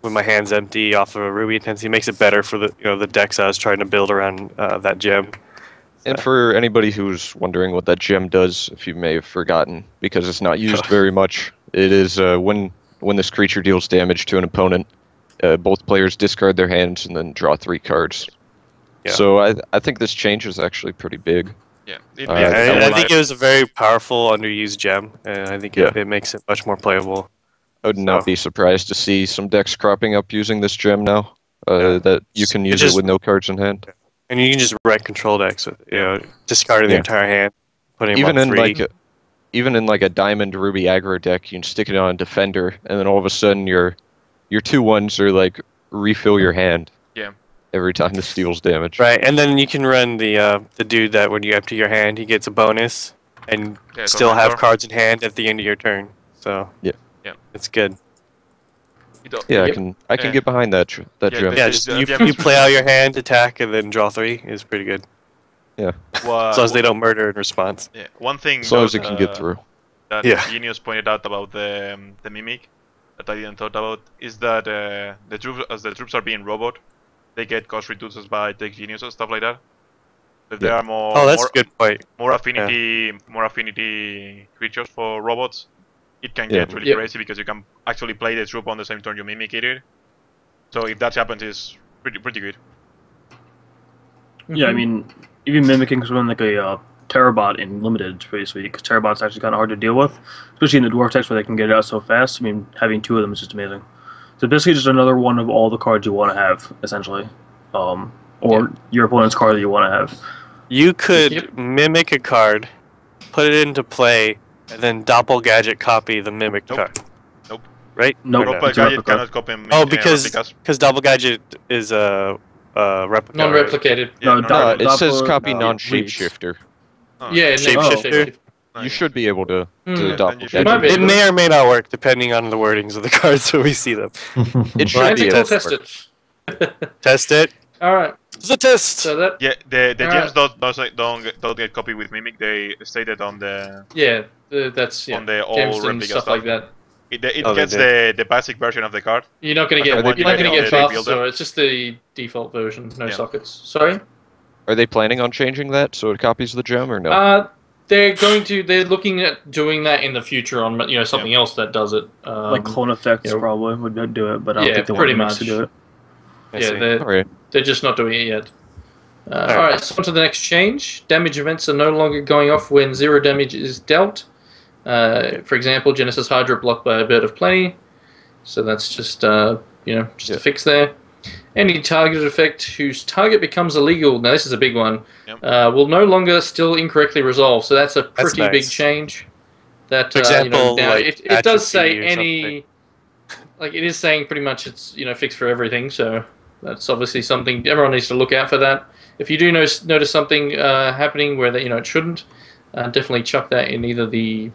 with my hands empty off of a Ruby Intensity. Makes it better for the the decks I was trying to build around that gem. And for anybody who's wondering what that gem does, if you may have forgotten, because it's not used very much, it is when this creature deals damage to an opponent, both players discard their hands and then draw 3 cards. Yeah. So I think this change is actually pretty big. Yeah, Uh, Yeah, that I one think it was a very powerful underused gem, and I think Yeah. it makes it much more playable. I would not So- be surprised to see some decks cropping up using this gem now. Yeah. That you can use just- it with no cards in hand. And you can just wreck control decks with discarding the Yeah. entire hand, putting them Even on in 3. like a diamond ruby aggro deck, you can stick it on defender, and then all of a sudden your 2/1s are like refill your hand. Yeah. Every time this deals damage. Right, and then you can run the dude that when you empty your hand, he gets a bonus, and Yeah, still have Tormentor. cards in hand at the end of your turn. So Yeah. Yeah. it's good. Yeah, Yep. I can Yeah. get behind that Yeah, gem. Yeah, the- just the you gem is play out your hand, attack, and then draw 3 is pretty good. As long as they don't murder in response. Yeah, one thing. As long as that, it can get through. That Yeah. Genius pointed out about the mimic that I didn't thought about is that the troops are being robot, they get cost reduces by Tech Genius and stuff like that. If there are more Oh, that's more, a good point. more affinity creatures for robots, it can Yeah. get really Yep. crazy because you can actually play the troop on the same turn you mimic it. So if that happens, it's pretty good. Yeah, I mean, even mimicking someone like a Terrabot in Limited is pretty sweet, because Terrabot's actually kind of hard to deal with, especially in the Dwarf text where they can get it out so fast. I mean, having 2 of them is just amazing. So basically just another one of all the cards you want to have, essentially. Or your opponent's card that you want to have. You could Yep. mimic a card, put it into play, and then Doppelgadget copy the mimic Nope. card. Nope. Right? Nope. Or Robo it's a Gadget replica. cannot copy Oh, because replicas. Doppelgadget is a replica. right? Non-replicated. Yeah, No, no, Doppel- It says Doppel- copy uh, non-shapeshifter. Oh, Yeah, Shapeshifter? oh, You yeah. should be able to Hmm. to Yeah, then doppelganger. you Might be. It may or may not work depending on the wordings of the cards when we see them. It should Well, be Magic able will to test work. it. Test it. All right. It's a test. So that Yeah, the Alright. gems don't get copied with Mimic. They stated on the that's on the gems old and replica stuff like that. It Oh, they gets the basic version of the card. You're not going to Are get they you're not going to planning get on buffs, build so it's just the default version, no Yeah. sockets. Sorry. Are they planning on changing that so it copies the gem or no? They're looking at doing that in the future on something else that does it. Like clone effects you know- probably would do it, but I don't Yeah, think they pretty want Mix to much. do it. I Yeah, see. they're, All right. they're just not doing it yet. Alright, so on to the next change. Damage events are no longer going off when 0 damage is dealt. For example, Genesis Hydra blocked by a Bird of Plenty. So that's just a fix there. Any targeted effect whose target becomes illegal, now this is a big one, Yep. will no longer still incorrectly resolve. So that's a pretty big nice. change. That For example, now like it does say atrophy or any, like it is saying pretty much it's fixed for everything. So that's obviously something everyone needs to look out for. That if you do notice something happening where that it shouldn't, definitely chuck that in either the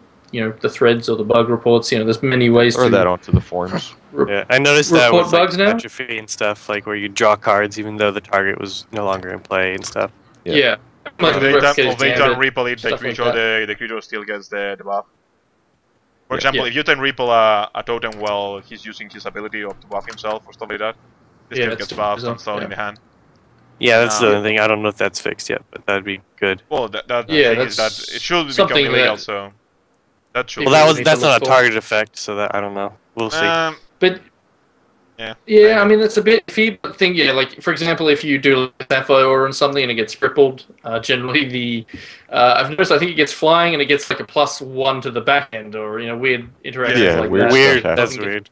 the threads or the bug reports. There's many ways Or to that onto the forums. Yeah, I noticed that report with like, bugs now? atrophy and stuff, like where you draw cards even though the target was no longer in play and stuff. Yeah. Like If the they replicated don't gambit, repel it, the stuff like creature the creature still gets the buff. For Yeah. example, Yeah. if you can repel a totem while he's using his ability to buff himself or stuff like that, this Yeah, still that's gets still buffed bizarre, and thrown yeah. in the hand. Yeah, that's the Um, only thing. I don't know if that's fixed yet, but that'd be good. Well, that Yeah, thing is that that's it should become something illegal, that- so that should. People Well, need to that's look not a for. target effect, so that I don't know. We'll see. But Yeah. yeah, I mean that's a bit iffy. But thing, like for example, if you do Sapphire and something and it gets crippled, generally I've noticed I think it gets flying and it gets like a +1 to the back end or weird interactions Yeah, like weird that. Weird. stuff That's happens. weird.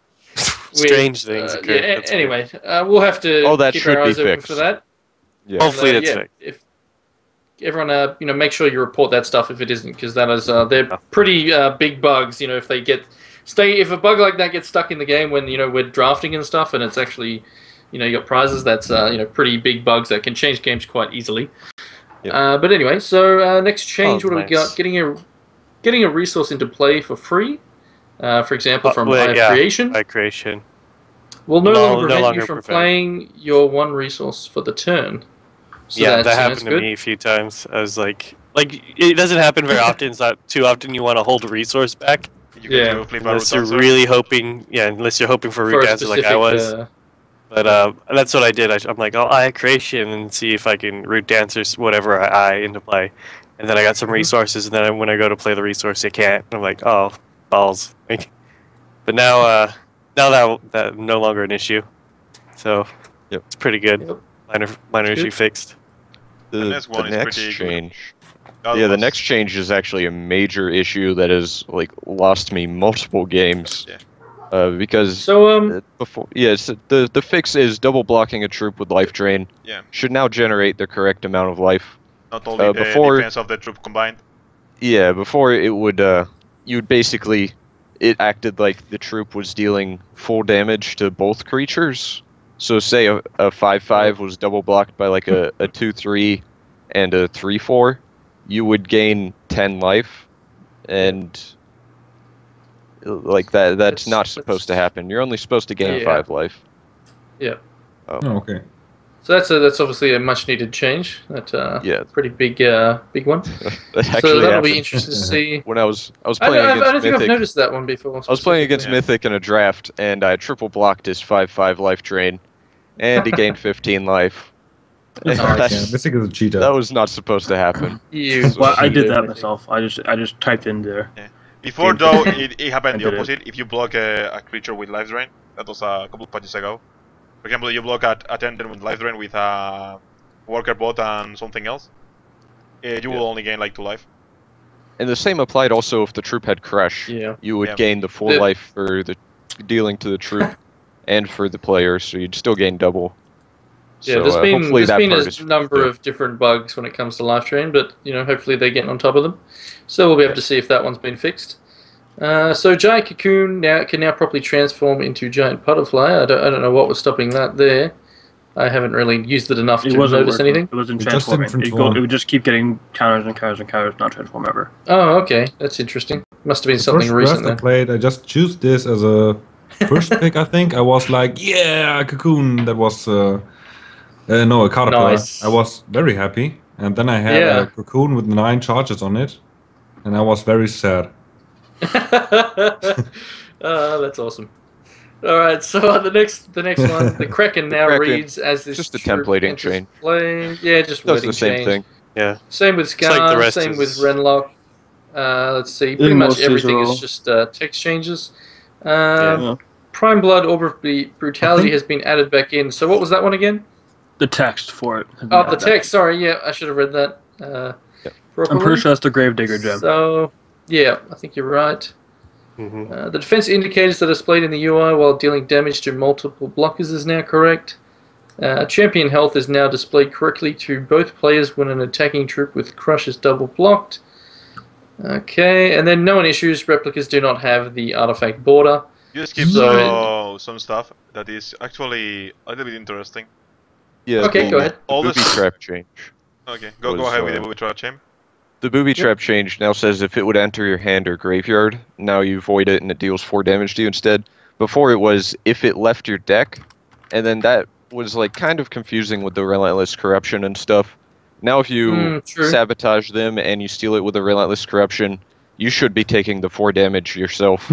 Weird, Strange things occur. Yeah. That's weird. Anyway, we'll have to Oh, that keep should our be eyes open fixed. for that. Yeah. Hopefully And, that's yeah, fixed. if everyone, make sure you report that stuff if it isn't, because that is they're pretty big bugs. If they if a bug like that gets stuck in the game when we're drafting and stuff, and it's actually you got prizes, that's pretty big bugs that can change games quite easily. Yep. But anyway, so next change, Oh, what do we nice. got? Getting a resource into play for free. For example, from Well, Eye of yeah. Creation. By creation. Will no No- longer no prevent longer you from prevent. playing your one resource for the turn. So Yeah, that's, that that's happened to good. me a few times. I was like it doesn't happen very often. It's not too often you want to hold a resource back, You Yeah. can do flip unless root you're dancer. really hoping. Yeah, unless you're hoping for For root a dancer like I specific, was. But that's what I did. I'm like, oh, Eye of Creation and see if I can root dancer whatever I into play. And then I got some resources, and then when I go to play the resource, I can't. And I'm like, oh, balls. But now that no longer an issue. So Yep. it's pretty good. Yep. Minor Good. issue fixed. The, next one is next pretty good. change. That Yeah, the was- next change is actually a major issue that has lost me multiple games. Yeah. Because So before, yes, the fix is double blocking a troop with life drain. Yeah. Should now generate the correct amount of life. Not only the before- defense of the troop combined. Yeah, before it would you'd basically it acted like the troop was dealing full damage to both creatures. So say a 5/5 was double blocked by like a 2/3 and a 3/4, you would gain 10 life, and like that's not supposed to happen. You're only supposed to gain Yeah. 5 life. Oh, okay. So that's obviously a much needed change. That Yeah. pretty big one. That So actually that'll be happened interesting to see. when I was I playing don't against think I've Mythic. noticed that one before. I was playing against specifically. Mythic in a draft, and I triple blocked his 5/5 life drain, and he gained 15 life. And Nice. that, Yeah, Mystic is a cheater. that was not supposed to happen. You. Well, I did cheated. that myself. I just typed in there. Before though, it happened I the did it. opposite. If you block a creature with life drain, that was a couple of patches ago. For example, you block a attendant with life drain with a worker bot and something else, you will only gain like 2 life. And the same applied also if the troop had crush. Yeah. You would Yeah. gain the full The- life for the dealing to the troop and for the player, so you'd still gain double. Yeah, So, there's been hopefully that part is a number fixed. of different bugs when it comes to life drain, but hopefully they're getting on top of them. So we'll be able to see if that one's been fixed. So Giant Cocoon can now properly transform into Giant Butterfly. I don't know what was stopping that there. I haven't really used it enough It to wasn't notice working. anything. It wasn't It just didn't transforming. transform. It would just keep getting counters and counters and counters, not transform ever. Oh, okay, that's interesting. Must have been The something first recent draft I then. played, I just chose this as a first pick. I think I was like, yeah, Cocoon. That was No, a caterpillar. Nice. I was very happy, and then I had Yeah. a cocoon with 9 charges on it, and I was very sad. That's awesome. All right, so the next one, the Kraken now Kraken, reads as this just a troop templating enters change. play. Yeah, just Does wording the same change. thing. Yeah. Same with like the Scar, rest same with is- Renlock. Let's see, think pretty much most of these everything are is all- just text changes. Yeah. Prime Blood Orb of Brutality I think- has been added back in. So what was that one again? The text for it. Oh, the text. Sorry, yeah, I should have read that. I'm Properly. pretty sure that's the Gravedigger gem. So, yeah, I think you're right. hmm The defense indicators that are displayed in the UI while dealing damage to multiple blockers is now correct. Champion health is now displayed correctly to both players when an attacking troop with crush is double blocked. Okay, and then known issues, replicas do not have the artifact border. You skip some stuff that is actually a little bit interesting. Yeah. Okay, the- go ahead. The All booby this- trap change. Okay, go Was, ahead with the uh, movie trap champ. The booby trap change now says if it would enter your hand or graveyard, now you void it and it deals 4 damage to you instead. Before it was if it left your deck, and then that was like kind of confusing with the Relentless Corruption and stuff. Now if you True. sabotage them and you steal it with a Relentless Corruption, you should be taking the 4 damage yourself,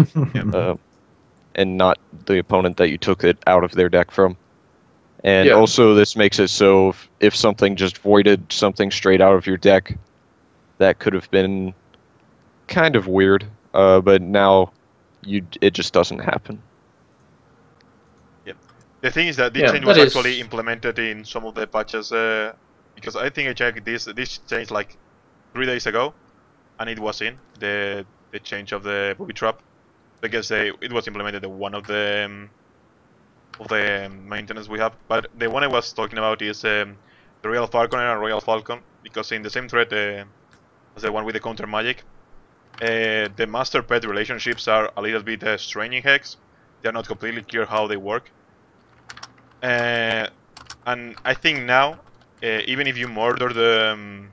and not the opponent that you took it out of their deck from. And Yeah. also this makes it so if something just voided something straight out of your deck, that could have been kind of weird, but now it just doesn't happen. The thing is that this Yeah, change was that is- actually implemented in some of the patches, because I think I checked this change like 3 days ago, and it was in the change of the booby trap, because it was implemented in one of the maintenance we have. But the one I was talking about is the Royal Falconer and Royal Falcon, because in the same thread as the one with the counter magic, the master pet relationships are a little bit strange in Hex. They are not completely clear how they work. And I think now, even if you murder the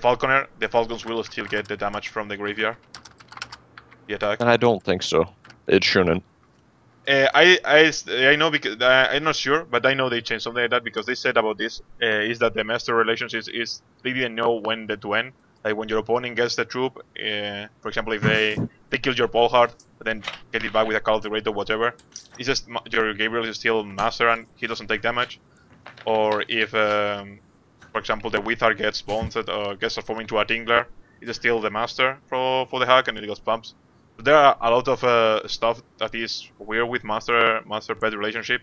Falconer, the Falcons will still get the damage from the graveyard. The attack. I don't think so. It shouldn't. I know because I'm not sure, but I know they changed something like that because they said about this is that the master relationships is they didn't know when to end. Like when your opponent gets the troop, for example, if they kill your Polhard, then get it back with a cultivate or whatever, it's just your Gabriel is still master and he doesn't take damage. Or if, for example, the Withard gets bounced or gets transformed into a Tingler, it's still the master for the hack and it goes pumps. So there are a lot of stuff that is weird with master pet relationship.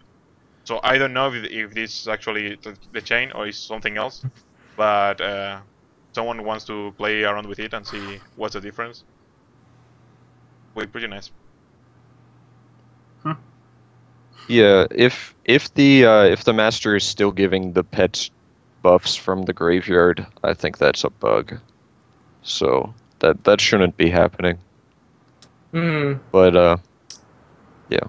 So I don't know if this is actually the chain or is something else, but someone wants to play around with it and see what's the difference. Wait, pretty nice. Yeah, if the master is still giving the pets buffs from the graveyard, I think that's a bug. So that shouldn't be happening. But yeah,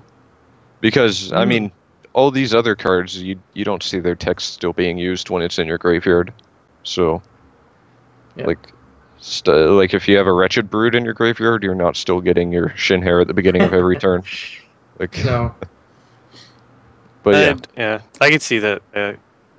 because I mean, all these other cards you don't see their text still being used when it's in your graveyard. So Yeah. like if you have a Wretched Brood in your graveyard, you're not still getting your Shinhair at the beginning of every turn. Like No. But yeah. Yeah, I could see that.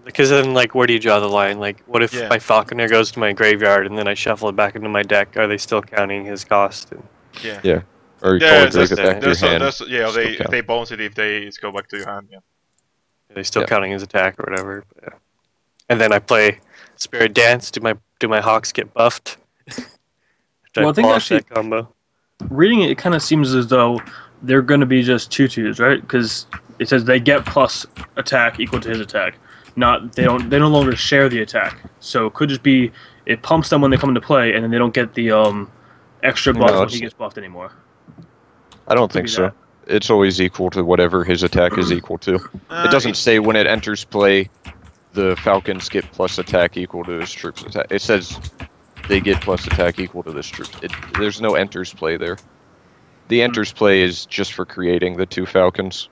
Because then, like, where do you draw the line? Like, what if Yeah. my Falconer goes to my graveyard and then I shuffle it back into my deck? Are they still counting his cost? Yeah. Yeah. Or you Yeah, call it there's- Grave Attack to your hand. yeah, still if count. they bounce it, if they go back to your hand, yeah. Are they still Yeah. counting his attack or whatever? Yeah. And then I play Spirit Dance. Do my Hawks get buffed? Well, I think actually- that combo. Reading it, it kind of seems as though they're going to be just 2/2s, right? Because it says they get plus attack equal to his attack. They no longer share the attack. So it could just be it pumps them when they come into play, and then they don't get the extra buff No, when it's- he gets buffed anymore. I don't Could think be so. that. It's always equal to whatever his attack is equal to. It doesn't say when it enters play, the Falcons get plus attack equal to his troops' attack. It says they get plus attack equal to this troop. There's no enters play there. The enters play is just for creating the 2 Falcons.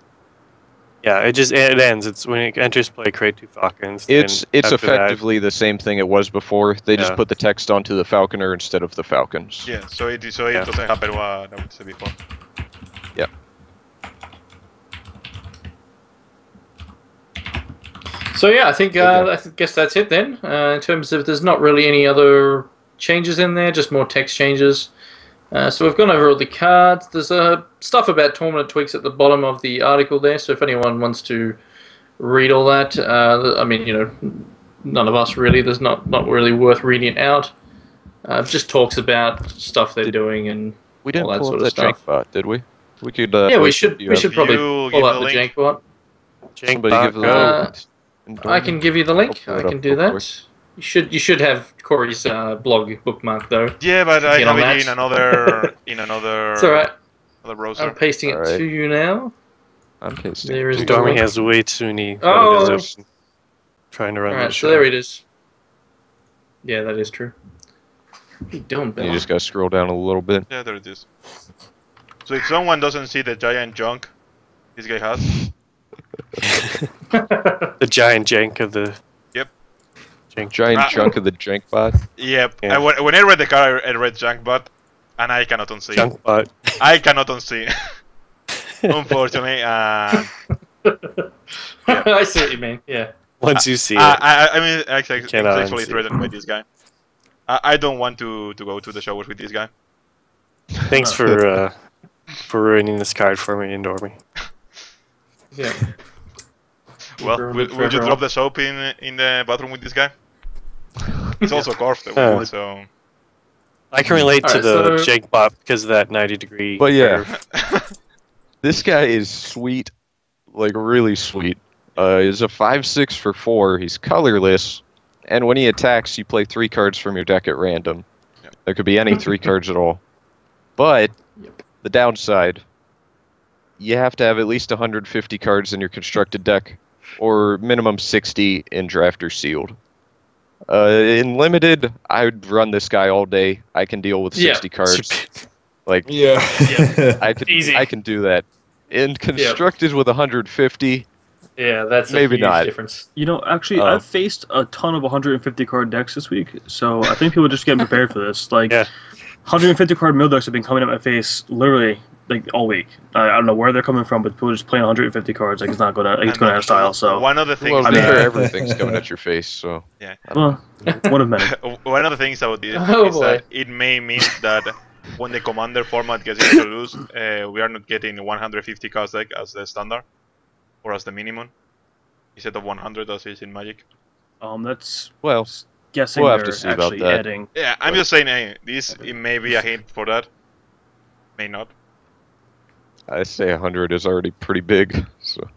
Yeah, it ends. It's when it enters play, create 2 Falcons. It's and after that- effectively the same thing it was before. They just Yeah. put the text onto the Falconer instead of the Falcons. Yeah, so it Yeah. doesn't happen what I said before. So yeah, I think guess that's it then. In terms of, there's not really any other changes in there, just more text changes. So we've gone over all the cards. There's stuff about tournament tweaks at the bottom of the article there. So if anyone wants to read all that, I mean, none of us really. There's not really worth reading it out. Just talks about stuff they're doing and We didn't all that pull sort up of that jank stuff. bot, did we? We could. Yeah, we should probably You pull give up the the link? jank bot. Somebody give the I can give you the link. I'll pull it I can up do real that. quick. You should have Corey's blog bookmarked though. Yeah, but I Get have on it that. in another It's alright. other browser. I'm pasting it Alright. to you now. I'm pasting. There is the Dormy link. has way too many Oh. monitors open, trying to run the Alright, show. so there it is. Yeah, that is true. What are you doing, Bill? You just gotta scroll down a little bit. Yeah, there it is. So if someone doesn't see the giant junk this guy has, The giant jank of the. Yep. Jank. Giant chunk of the jank bot. yep. Yeah. When I read the card, I read junk bot, and I cannot unsee. Junk bot. I cannot unsee. Unfortunately, I see what you mean. Yeah. Once you see it, I mean, actually, I'm cannot sexually unsee. threatened by this guy. I don't want to go to the showers with this guy. thanks for ruining this card for me and Dormy. Yeah. Well, Burn will it you forever. drop the soap in the bathroom with this guy? He's also carved, so. I can relate to Alright, the so- jank bot because of that 90-degree. But yeah. curve. This guy is sweet, like really sweet. He's a 5/6 for 4. He's colorless, and when he attacks, you play 3 cards from your deck at random. Yep. There could be any 3 cards at all. But Yep. the downside, you have to have at least 150 cards in your constructed deck, or minimum 60 in draft or sealed. In limited, I would run this guy all day. I can deal with 60 cards. Like Yeah. Easy. I can do that. In constructed with 150. Yeah, that's a Maybe huge not. difference. Actually, Oh. I've faced a ton of 150 card decks this week, so I think people are just getting prepared for this. Like, Yeah. 150 card mill decks have been coming at my face literally like all week. I don't know where they're coming from, but people are just playing 150 cards. Like, it's not going to, it's And going out of style. So, one of the things. Well, I mean- everything's coming at your face, so. well, one of many. One of the things about this Oh, is boy. that it may mean that when the commander format gets introduced, we are not getting 150 cards deck as the standard or as the minimum instead of 100 as is in Magic. That's Well, guessing We'll have they're to see about actually that. adding. Yeah, I'm just saying, hey, this it may be a hint for that, may not. I say 100 is already pretty big, so.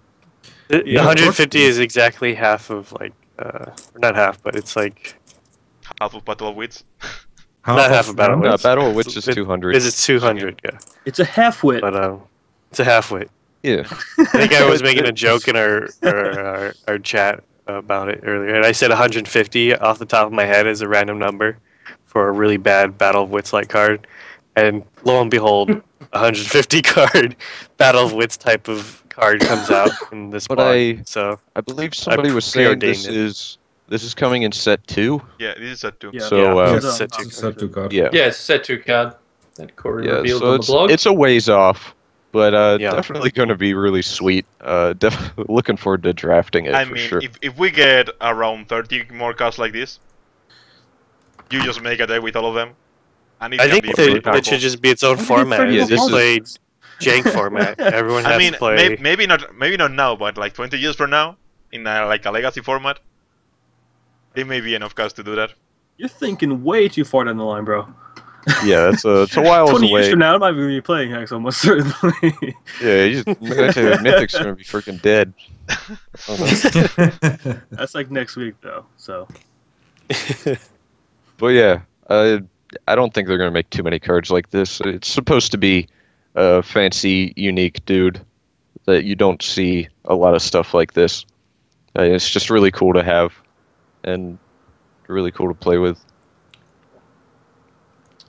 The Yeah, 150 is exactly half of like, or not half, but it's like Half of Battle of Wits. Not half a battle No, wits. Battle of Wits is It- 200. because it's 200, yeah. It's a half wit. But it's a half wit. Yeah. I think I was making a joke in our chat about it earlier, and I said 150 off the top of my head as a random number for a really bad Battle of Wits like card, and lo and behold, 150 card Battle of Wits type of card comes out in this But block. So I believe somebody was saying preordained this is coming in set 2. Yeah, this is set 2. Yeah. So, yeah, uh, it's a set two It's card. Set to card. Yeah. Yeah, it's a set 2 card that Corey Yeah, revealed so on the blog. it's a ways off, but Yeah. definitely going to be really sweet. Looking forward to drafting it I for mean, sure. if we get around 30 more cards like this, you just make a deck with all of them, and it I can think be pretty that it powerful. should just be its own How many format. friends Yeah, It's this just is- play jank format. Everyone has I mean, to play. maybe not now, but like 20 years from now, in like a legacy format, there may be enough cards to do that. You're thinking way too far down the line, bro. Yeah, it's a while 20 years away. from now, I might be playing Hex almost certainly. Yeah, Mythic's going to be freaking dead. That's like next week, though. So But yeah, I don't think they're going to make too many cards like this. It's supposed to be a fancy, unique dude that you don't see a lot of stuff like this. It's just really cool to have and really cool to play with.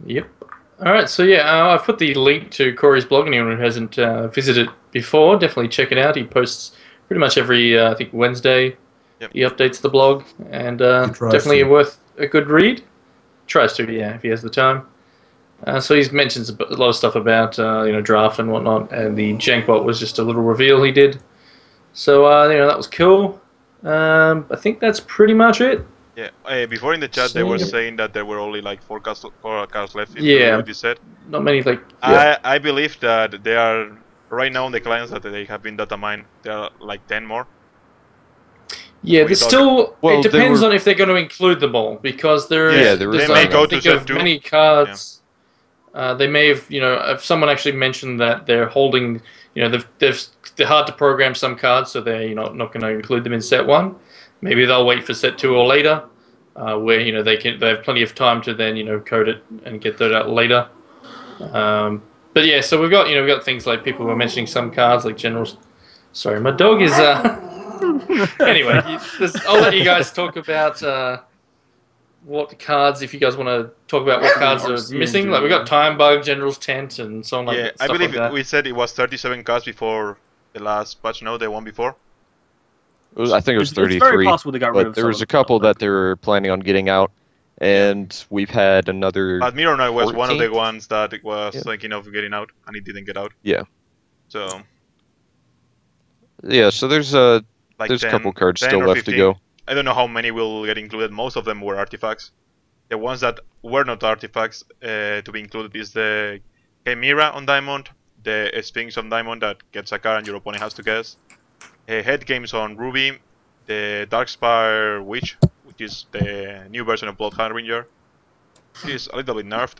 Yep. All right, so yeah, I've put the link to Corey's blog. Anyone who hasn't visited before, definitely check it out. He posts pretty much every, I think, Wednesday. Yep. He updates the blog, and tries definitely to. worth a good read. Tries to, yeah, if he has the time. So he mentions a lot of stuff about draft and whatnot, and the Jankbot was just a little reveal he did. So that was cool. I think that's pretty much it. Yeah. Before in the chat they were So- saying that there were only like four cars left in Yeah. this set. Not many like. Yeah. I believe that they are right now on the clients that they have been data mined. There are like 10 more. Yeah, we there's thought- still. Well, It they depends were- on if they're going to include them all, because there is. Yeah, they there's, may I go to think set of two. many cards. They may have, if someone actually mentioned that they're holding, they're hard to program some cards, so they're not going to include them in set 1. Maybe they'll wait for set 2 or later, where they have plenty of time to then code it and get that out later. But yeah, so we've got things like people were mentioning some cards like generals. Sorry, my dog is. Anyway, I'll let you guys talk about what cards, if you guys want to talk about what cards are RC missing. and Like we've got Time Bug, General's Tent, and so on like Yeah, that. I stuff believe like that. we said it was 37 cards before the last patch. No, the one before. I think it was It's very 33, possible they got rid but of there some was of a couple them. that they were planning on getting out, and we've had another. But Mirror Knight was one of the 14th? ones that it was Yeah. thinking of getting out, and it didn't get out. Yeah. So Yeah, so there's like a 10, couple cards 10 still or left 15. to go. I don't know how many will get included. Most of them were artifacts. The ones that were not artifacts to be included is the Chimera on Diamond, the Sphinx on Diamond that gets a card and your opponent has to guess. Head Games on Ruby, the Darkspire Witch, which is the new version of Blood Harbinger. It is a little bit nerfed.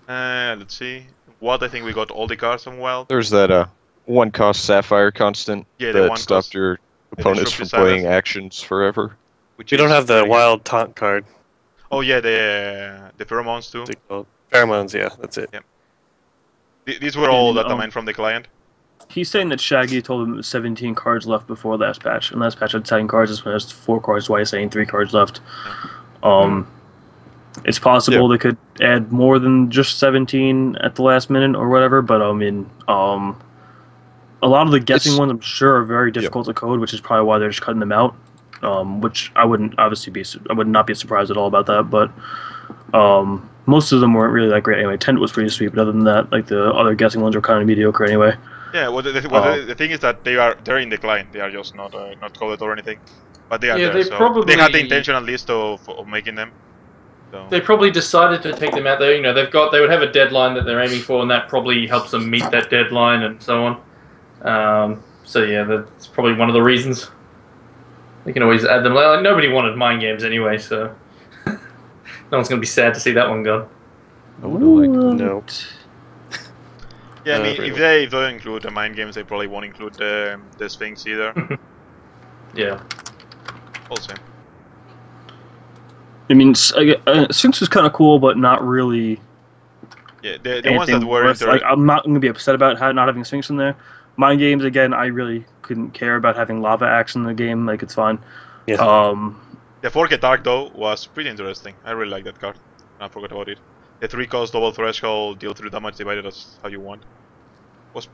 Let's see. What I think we got all the cards on Wild. There's that one cost Sapphire constant Yeah, the that one stopped cost. your opponents from Disruptive playing Silence. actions forever. Which We don't is have the pretty good. wild taunt card. Oh yeah, the pheromones too. What's it called? Pheromones, yeah, that's it. These were all Yeah, data mined from the client. He's saying that Shaggy told him there was 17 cards left before last patch, and last patch had 10 cards. This one has 4 cards. Why he's saying 3 cards left? It's possible they could add more than just 17 at the last minute or whatever, but I mean, a lot of the guessing It's- ones I'm sure are very difficult to code, which is probably why they're just cutting them out. Which I wouldn't obviously I would not be surprised at all about that, but most of them weren't really that great anyway. Tent was pretty sweet, but other than that, like the other guessing ones were kind of mediocre anyway. Yeah, well, the thing is that they're in the client. They are just not coded or anything, but they are Yeah, there. they So probably- they had the intention at least of making them. So They probably decided to take them out there. They would have a deadline that they're aiming for, and that probably helps them meet that deadline and so on. So yeah, that's probably one of the reasons. They can always add them. Like, nobody wanted mind games anyway, so no one's gonna be sad to see that one gone. I would like. No. yeah, I mean, really. if they don't include the mind games, they probably won't include the Sphinx either. Yeah. Also, I mean, Sphinx was kind of cool, but not really. yeah, the ones that anything were worth, like, I'm not going to be upset about not having Sphinx in there. Mind games, again, I really couldn't care about having lava action in the game. Like, it's fine. Yeah. the 4K Dark though was pretty interesting. I really like that card. I forgot about it. The 3-cost double threshold, deal 3 damage divided as how you want.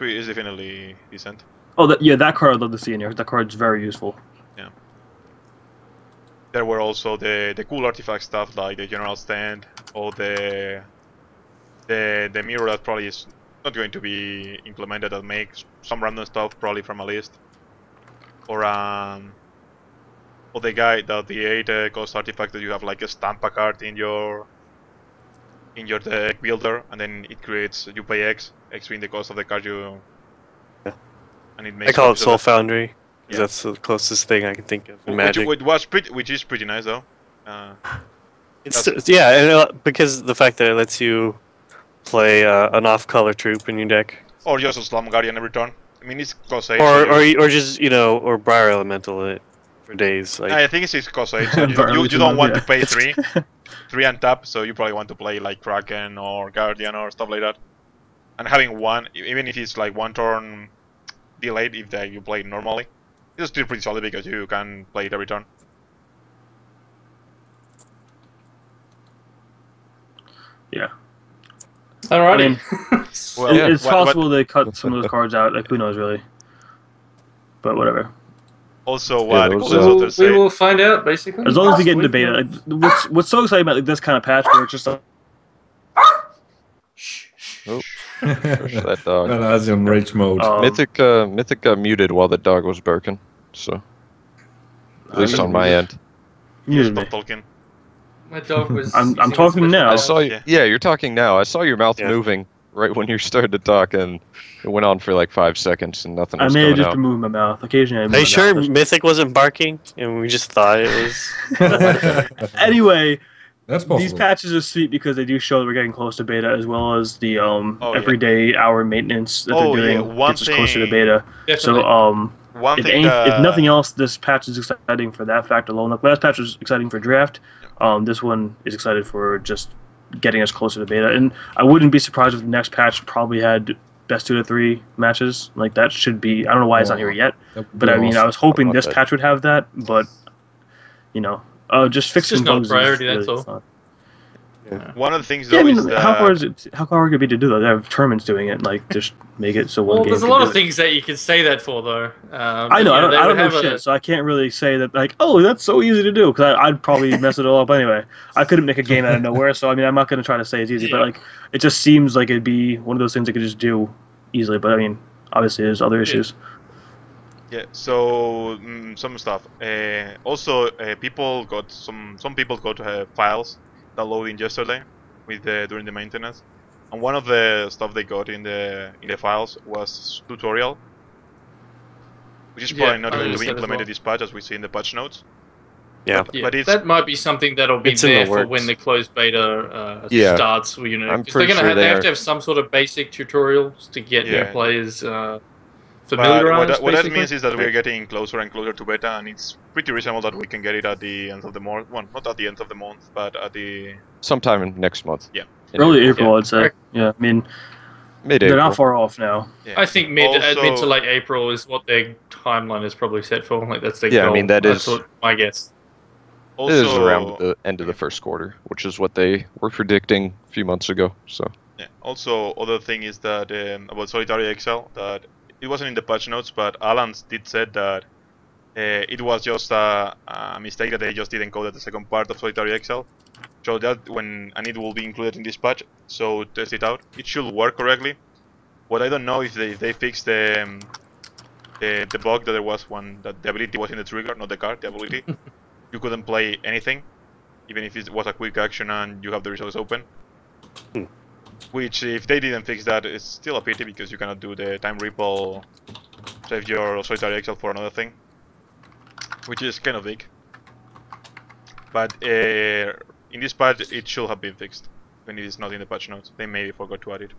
Is definitely decent. Oh, that card I'd love to see in here. That card's very useful. There were also the cool artifact stuff like the General Stand or the mirror that probably is not going to be implemented, that makes some random stuff probably from a list. Or the guy that the 8 cost artifact that you have like a Stampa card in your deck builder, and then it creates, you pay X being the cost of the card you. Yeah. And it makes I call it copies of Soul it. Foundry, because Yeah. that's the closest thing I can think of in Magic. Which is pretty nice though. Yeah, and, because the fact that it lets you play an off-color troop in your deck, Or just a Slum Guardian every turn. I mean, it's cost 8. or just or Briar Elemental it for days. Like I think it's cost 8. So Very you don't want to yeah. pay 3 and tap, so you probably want to play like Kraken or Guardian or stuff like that. And having one, even if it's like 1 turn delayed, if you play normally, it's still pretty solid because you can play it every turn. Yeah. Alrighty. Well, Yeah. It's possible they cut some of those cards out. Like, who knows, really? But whatever. Also, Yeah, what those, Golden Saucer we said, will find out, basically. As long as we get into Wait for beta. it. Like, what's so exciting about like, this kind of patch where it's just like, Push that dog. That's in rage mode. um, Mythic got muted while the dog was barking, so At least on my end. You You muted me. stop talking. My dog was. I'm using talking a special now. I Oh, saw you. yeah. Yeah, you're talking now. I saw your mouth Yeah. moving right when you started to talk, and it went on for like 5 seconds, and nothing I was may have coming just out. been moving my mouth. Occasionally, I move Are you my sure mouth. Mythic wasn't barking and we just thought it was? Anyway, That's these possible. patches are sweet because they do show that we're getting close to beta, as well as the yeah. everyday hour maintenance that Oh, they're yeah, doing one gets us closer to thing- beta. Definitely. So One if, thing that if nothing else, this patch is exciting for that fact alone. Like last patch was exciting for draft. This one is excited for just getting us closer to beta. And I wouldn't be surprised if the next patch probably had best 2 to 3 matches. Like that should be. I don't know why it's not here yet. That would But be I mean, I awesome. was hoping about this that? patch would have that. But just fixing just not a bugs priority, is that's really all. fun. one of the things Yeah, though I mean, is that how hard could it be to do that? They have tournaments doing it. Like, just make it so one Well, game. there's a can lot do of it. things that you can say that for, though. I know. I don't know have shit, so I can't really say that. Like, oh, that's so easy to do because I'd probably mess it all up anyway. I couldn't make a game out of nowhere, so I mean, I'm not gonna try to say it's easy, but Yeah. like, it just seems like it'd be one of those things I could just do easily. But I mean, obviously, there's other issues. yeah. So some stuff. Also, people got some people got files downloading yesterday with during the maintenance, and one of the stuff they got in the files was tutorial, which is probably Yeah, not I going to noticed be that as implemented well. this patch as we see in the patch notes. Yeah. Yeah, But it's that might be something that'll be It's in the there for works. when the closed beta Yeah. starts. I'm Because they're pretty gonna sure have, they they have are. to have some sort of basic tutorials to get Yeah. their players But familiarized. what that basically. means is that we're getting closer and closer to beta, and it's pretty reasonable that we can get it at the end of the month. Well, not at the end of the month, but at the Sometime in next month. Yeah. In Early April. April, I'd say. Yeah, I mean, they're Mid-April. not far off now. yeah. I think mid to Also- late April is what their timeline is probably set for. Like that's their Yeah, I goal. mean, that That's is- what my guess. It is Also, around the end of the first quarter, which is what they were predicting a few months ago. So yeah. Also, other thing is that about Solitary XL, that it wasn't in the patch notes, but Alan did said that it was just a mistake that they just didn't code the second part of Solitary XL. So that and it will be included in this patch. So test it out. It should work correctly. What I don't know is if they fixed the bug that there was one that the ability was in the trigger, not the card. The ability. You couldn't play anything, even if it was a quick action and you have the results open. Which, if they didn't fix that, it's still a pity because you cannot do the time ripple, save your Solitary XL for another thing, which is kind of big. But in this patch, it should have been fixed when it is not in the patch notes. They maybe forgot to add it.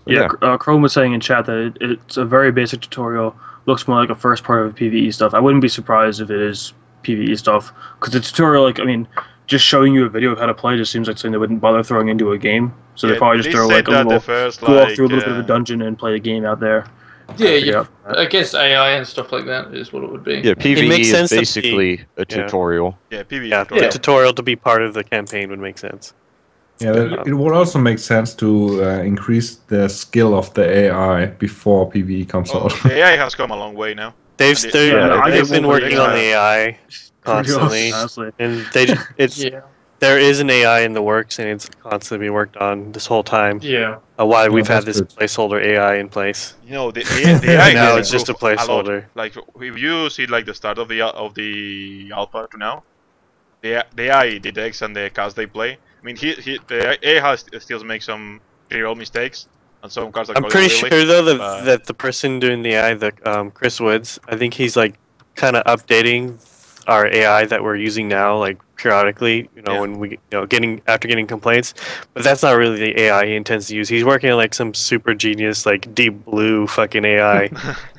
Yeah, Chrome was saying in chat that it's a very basic tutorial. Looks more like a first part of PvE stuff. I wouldn't be surprised if it is PvE stuff because the tutorial, like, I mean, just showing you a video of how to play just seems like something they wouldn't bother throwing into a game. So they Yeah, probably just they throw said like a that the little, first, go off like, through a little bit of a dungeon and play a game out there. Yeah, Figure yeah. out that. I guess AI and stuff like that is what it would be. yeah, PvE makes is sense to be- basically a tutorial. Yeah, PvE Yeah, tutorial. the tutorial to be part of the campaign would make sense. Yeah, it would also make sense to increase the skill of the AI before PvE comes Oh, out. the AI has come a long way now. They've And they've, yeah, I they've just been won't working believe on the AI constantly, Honestly. and it's Yeah. there is an AI in the works, and it's constantly being worked on this whole time. Yeah. Why No, we've had that's this good. placeholder AI in place. You know, the AI Now has it's just a improved lot. placeholder. Like if you see like the start of the alpha to now, the AI detects and the cards they play. I mean, the AI has still makes some real mistakes and some cards. Are I'm coded pretty really, sure though but- that the person doing the AI, Chris Woods, I think he's like kind of updating our AI that we're using now, like periodically. You know, Yeah. when we getting complaints, but that's not really the AI he intends to use. He's working on like some super genius, like deep blue fucking AI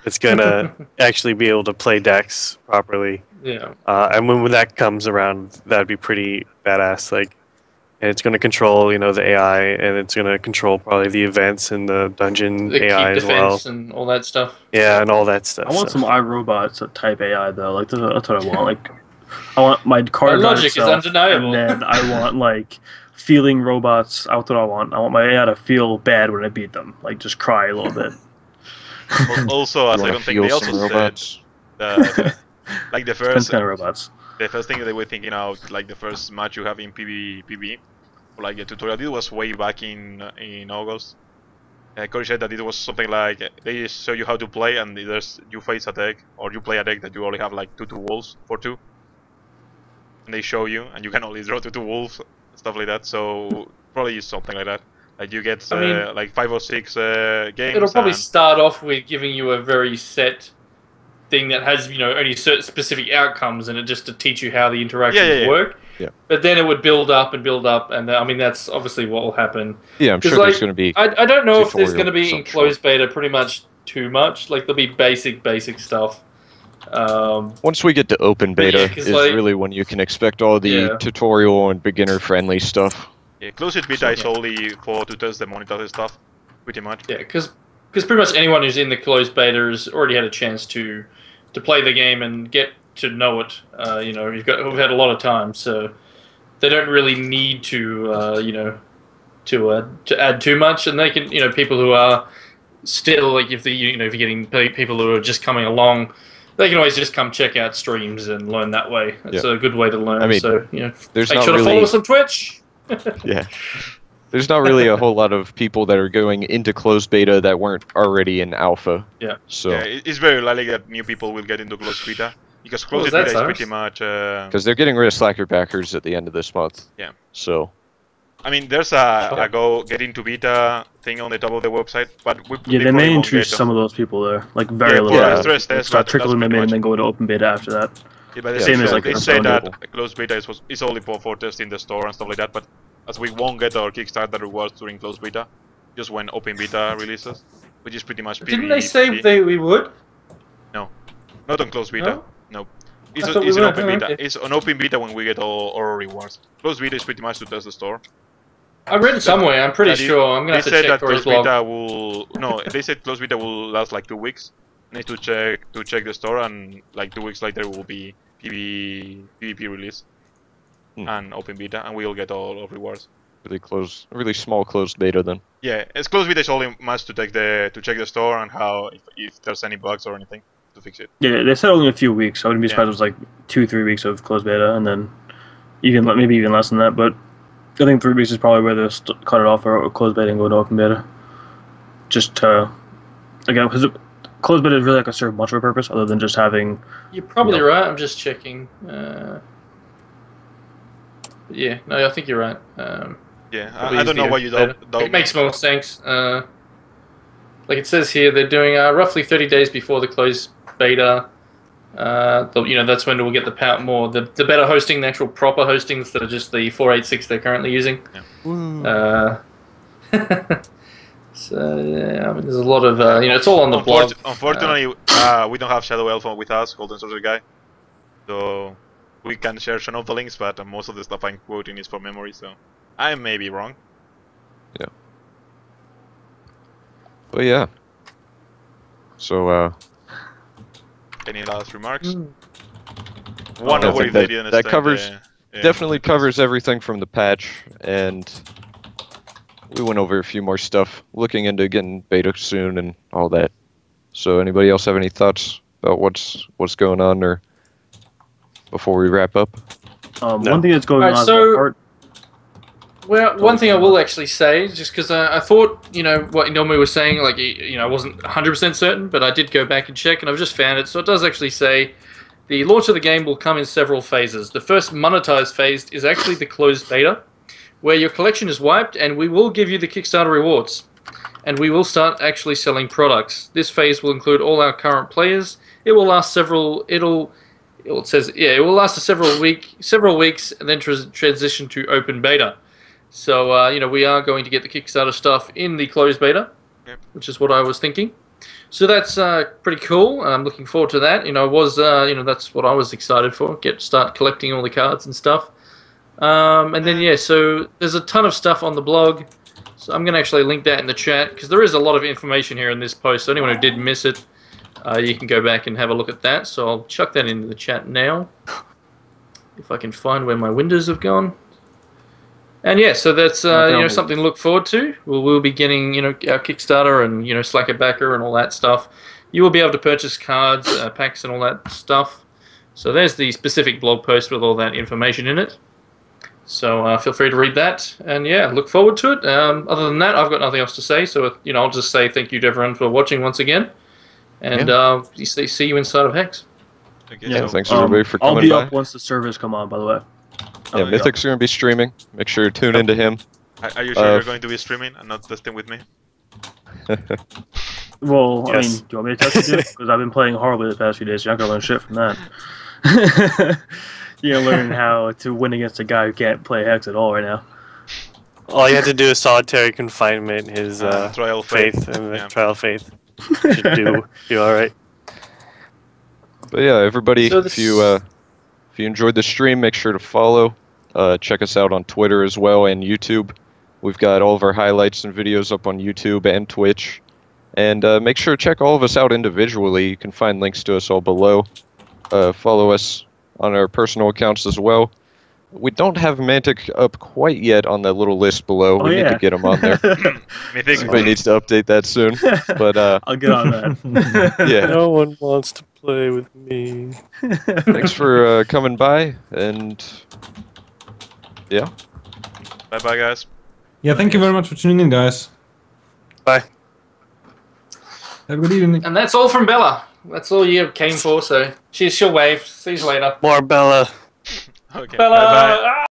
that's gonna actually be able to play decks properly. Yeah. And when that comes around, that'd be pretty badass. Like, and it's going to control, the AI, and it's going to control probably the events and the dungeon The AI keep as well. defense and all that stuff. Yeah, and all that stuff. I want so. some iRobot type AI though. Like that's what I want. Like I want my card logic is itself, undeniable. and then I want like feeling robots. That's what I want. I want my AI to feel bad when I beat them. Like just cry a little bit. Also, a You wanna second thing feel they also some said robots? that like the Depends first kind of robots. the first thing that they were thinking out, like the first match you have in PvE, or like a tutorial, it was way back in August. Cory said that it was something like they show you how to play, and you face a deck or you play a deck that you only have like 2 wolves for 2, and they show you, and you can only draw 2 wolves, stuff like that. So probably use something like that. Like you get like 5 or 6 games. It'll probably start off with giving you a very set thing that has only certain specific outcomes, and it just to teach you how the interactions work. Yeah. But then it would build up, and I mean that's obviously what will happen. Yeah, I'm sure there's going to be. I don't know if there's going to be in tutorial closed beta pretty much too much. Like there'll be basic stuff. Once we get to open beta, yeah, is really when you can expect all the tutorial and beginner-friendly stuff. Yeah, closed beta is only to test the monitor stuff, pretty much. Yeah, because pretty much anyone who's in the closed beta has already had a chance to play the game and get to know it. We've had a lot of time, so they don't really need to to add too much, and they can people who are still like if you're getting people who are just coming along, they can always just come check out streams and learn that way. It's a good way to learn. I mean, so there's make not sure to really... follow us on Twitch. Yeah. There's not really a whole lot of people that are going into closed beta that weren't already in alpha. Yeah. So it's very likely that new people will get into closed beta, because closed beta is pretty much because they're getting rid of Slacker backers at the end of this month. Yeah. So I mean, there's a get into beta thing on the top of the website, but they may introduce some of those people there, like very little. Yeah, trickle them in and then go to open beta after that. Yeah, but same as like they say that closed beta is only for testing the store and stuff like that, but as we won't get our Kickstarter rewards during closed beta, just when open beta releases, which is pretty much Didn't they say we would? No, not on closed beta. No. It's an open beta. Okay. It's an open beta when we get all our rewards. Closed beta is pretty much to test the store. I read it somewhere. I'm pretty sure. I'm gonna have to check Cory's blog. They said closed beta will last like 2 weeks. Need to check the store, and like 2 weeks later will be PvP release and open beta, and we'll get all of rewards. Really small closed beta then. Yeah, it's closed beta is only much to check the store and how if there's any bugs or anything to fix it. Yeah, they said only a few weeks. I wouldn't be surprised if it was like 2-3 weeks of closed beta, and then maybe even less than that. But I think 3 weeks is probably where they'll cut it off or closed beta and go to open beta. Just again, because closed beta really like serve much of a purpose other than just having. You're probably right. I'm just checking. Yeah, no, I think you're right. I don't know why you don't. It makes more sense. Like it says here, they're doing roughly 30 days before the closed beta. That's when we'll get the better hosting, the actual proper hosting instead of just the 486 they're currently using. Yeah. So yeah, I mean, there's a lot of it's all on the blog. Unfortunately, we don't have Shadow Elf with us, Golden Sorcerer guy, so we can share some of the links, but most of the stuff I'm quoting is from memory, so I may be wrong. Yeah. But yeah. So any last remarks? That covers definitely covers everything from the patch, and we went over a few more stuff, looking into getting beta soon and all that. So anybody else have any thoughts about what's going on, or before we wrap up? No. One thing that's going on. So, one thing I will actually say, just because I thought, what Inomi was saying, like, I wasn't 100% certain, but I did go back and check, and I've just found it. So it does actually say the launch of the game will come in several phases. The first monetized phase is actually the closed beta, where your collection is wiped, and we will give you the Kickstarter rewards. And we will start actually selling products. This phase will include all our current players. It will last it will last several weeks, and then transition to open beta. So we are going to get the Kickstarter stuff in the closed beta, which is what I was thinking. So that's pretty cool. I'm looking forward to that. That's what I was excited for. Start collecting all the cards and stuff. And then so there's a ton of stuff on the blog. So I'm going to actually link that in the chat, because there is a lot of information here in this post. So anyone who did miss it, you can go back and have a look at that. So I'll chuck that into the chat now, if I can find where my windows have gone. And so that's something to look forward to. We'll be getting our Kickstarter and Slacker backer and all that stuff. You will be able to purchase cards, packs, and all that stuff. So there's the specific blog post with all that information in it. So feel free to read that, and yeah, look forward to it. Other than that, I've got nothing else to say. So I'll just say thank you to everyone for watching once again, and see you inside of Hex. Okay, Yeah, so Thanks everybody for I'll coming be by. up once the servers come on, by the way. Yeah, Mythic's going to be streaming. Make sure you tune into him. are you sure you're going to be streaming and not testing with me? Well, I Yes. mean, do you want me to test you? Because I've been playing horribly the past few days. You're not going to learn shit from that. You're going to learn how to win against a guy who can't play Hex at all right now. All you have to do is solitary confinement, his Trial faith, faith. and Yeah. trial faith. Should do all right. But yeah, everybody, So if you enjoyed the stream, make sure to follow. Check us out on Twitter as well and YouTube. We've got all of our highlights and videos up on YouTube and Twitch. And make sure to check all of us out individually. You can find links to us all below. Follow us on our personal accounts as well. We don't have Mantic up quite yet on that little list below. We need to get him on there. Mythic. Somebody needs to update that soon. But I'll get on that. yeah, No one wants to play with me. thanks for coming by. And yeah. Bye bye, guys. Yeah, thank you very much for tuning in, guys. Bye. Have a good evening. And that's all from Bella. That's all you came for. So she'll wave. See you later. More Bella. Okay. Bella. Bye bye.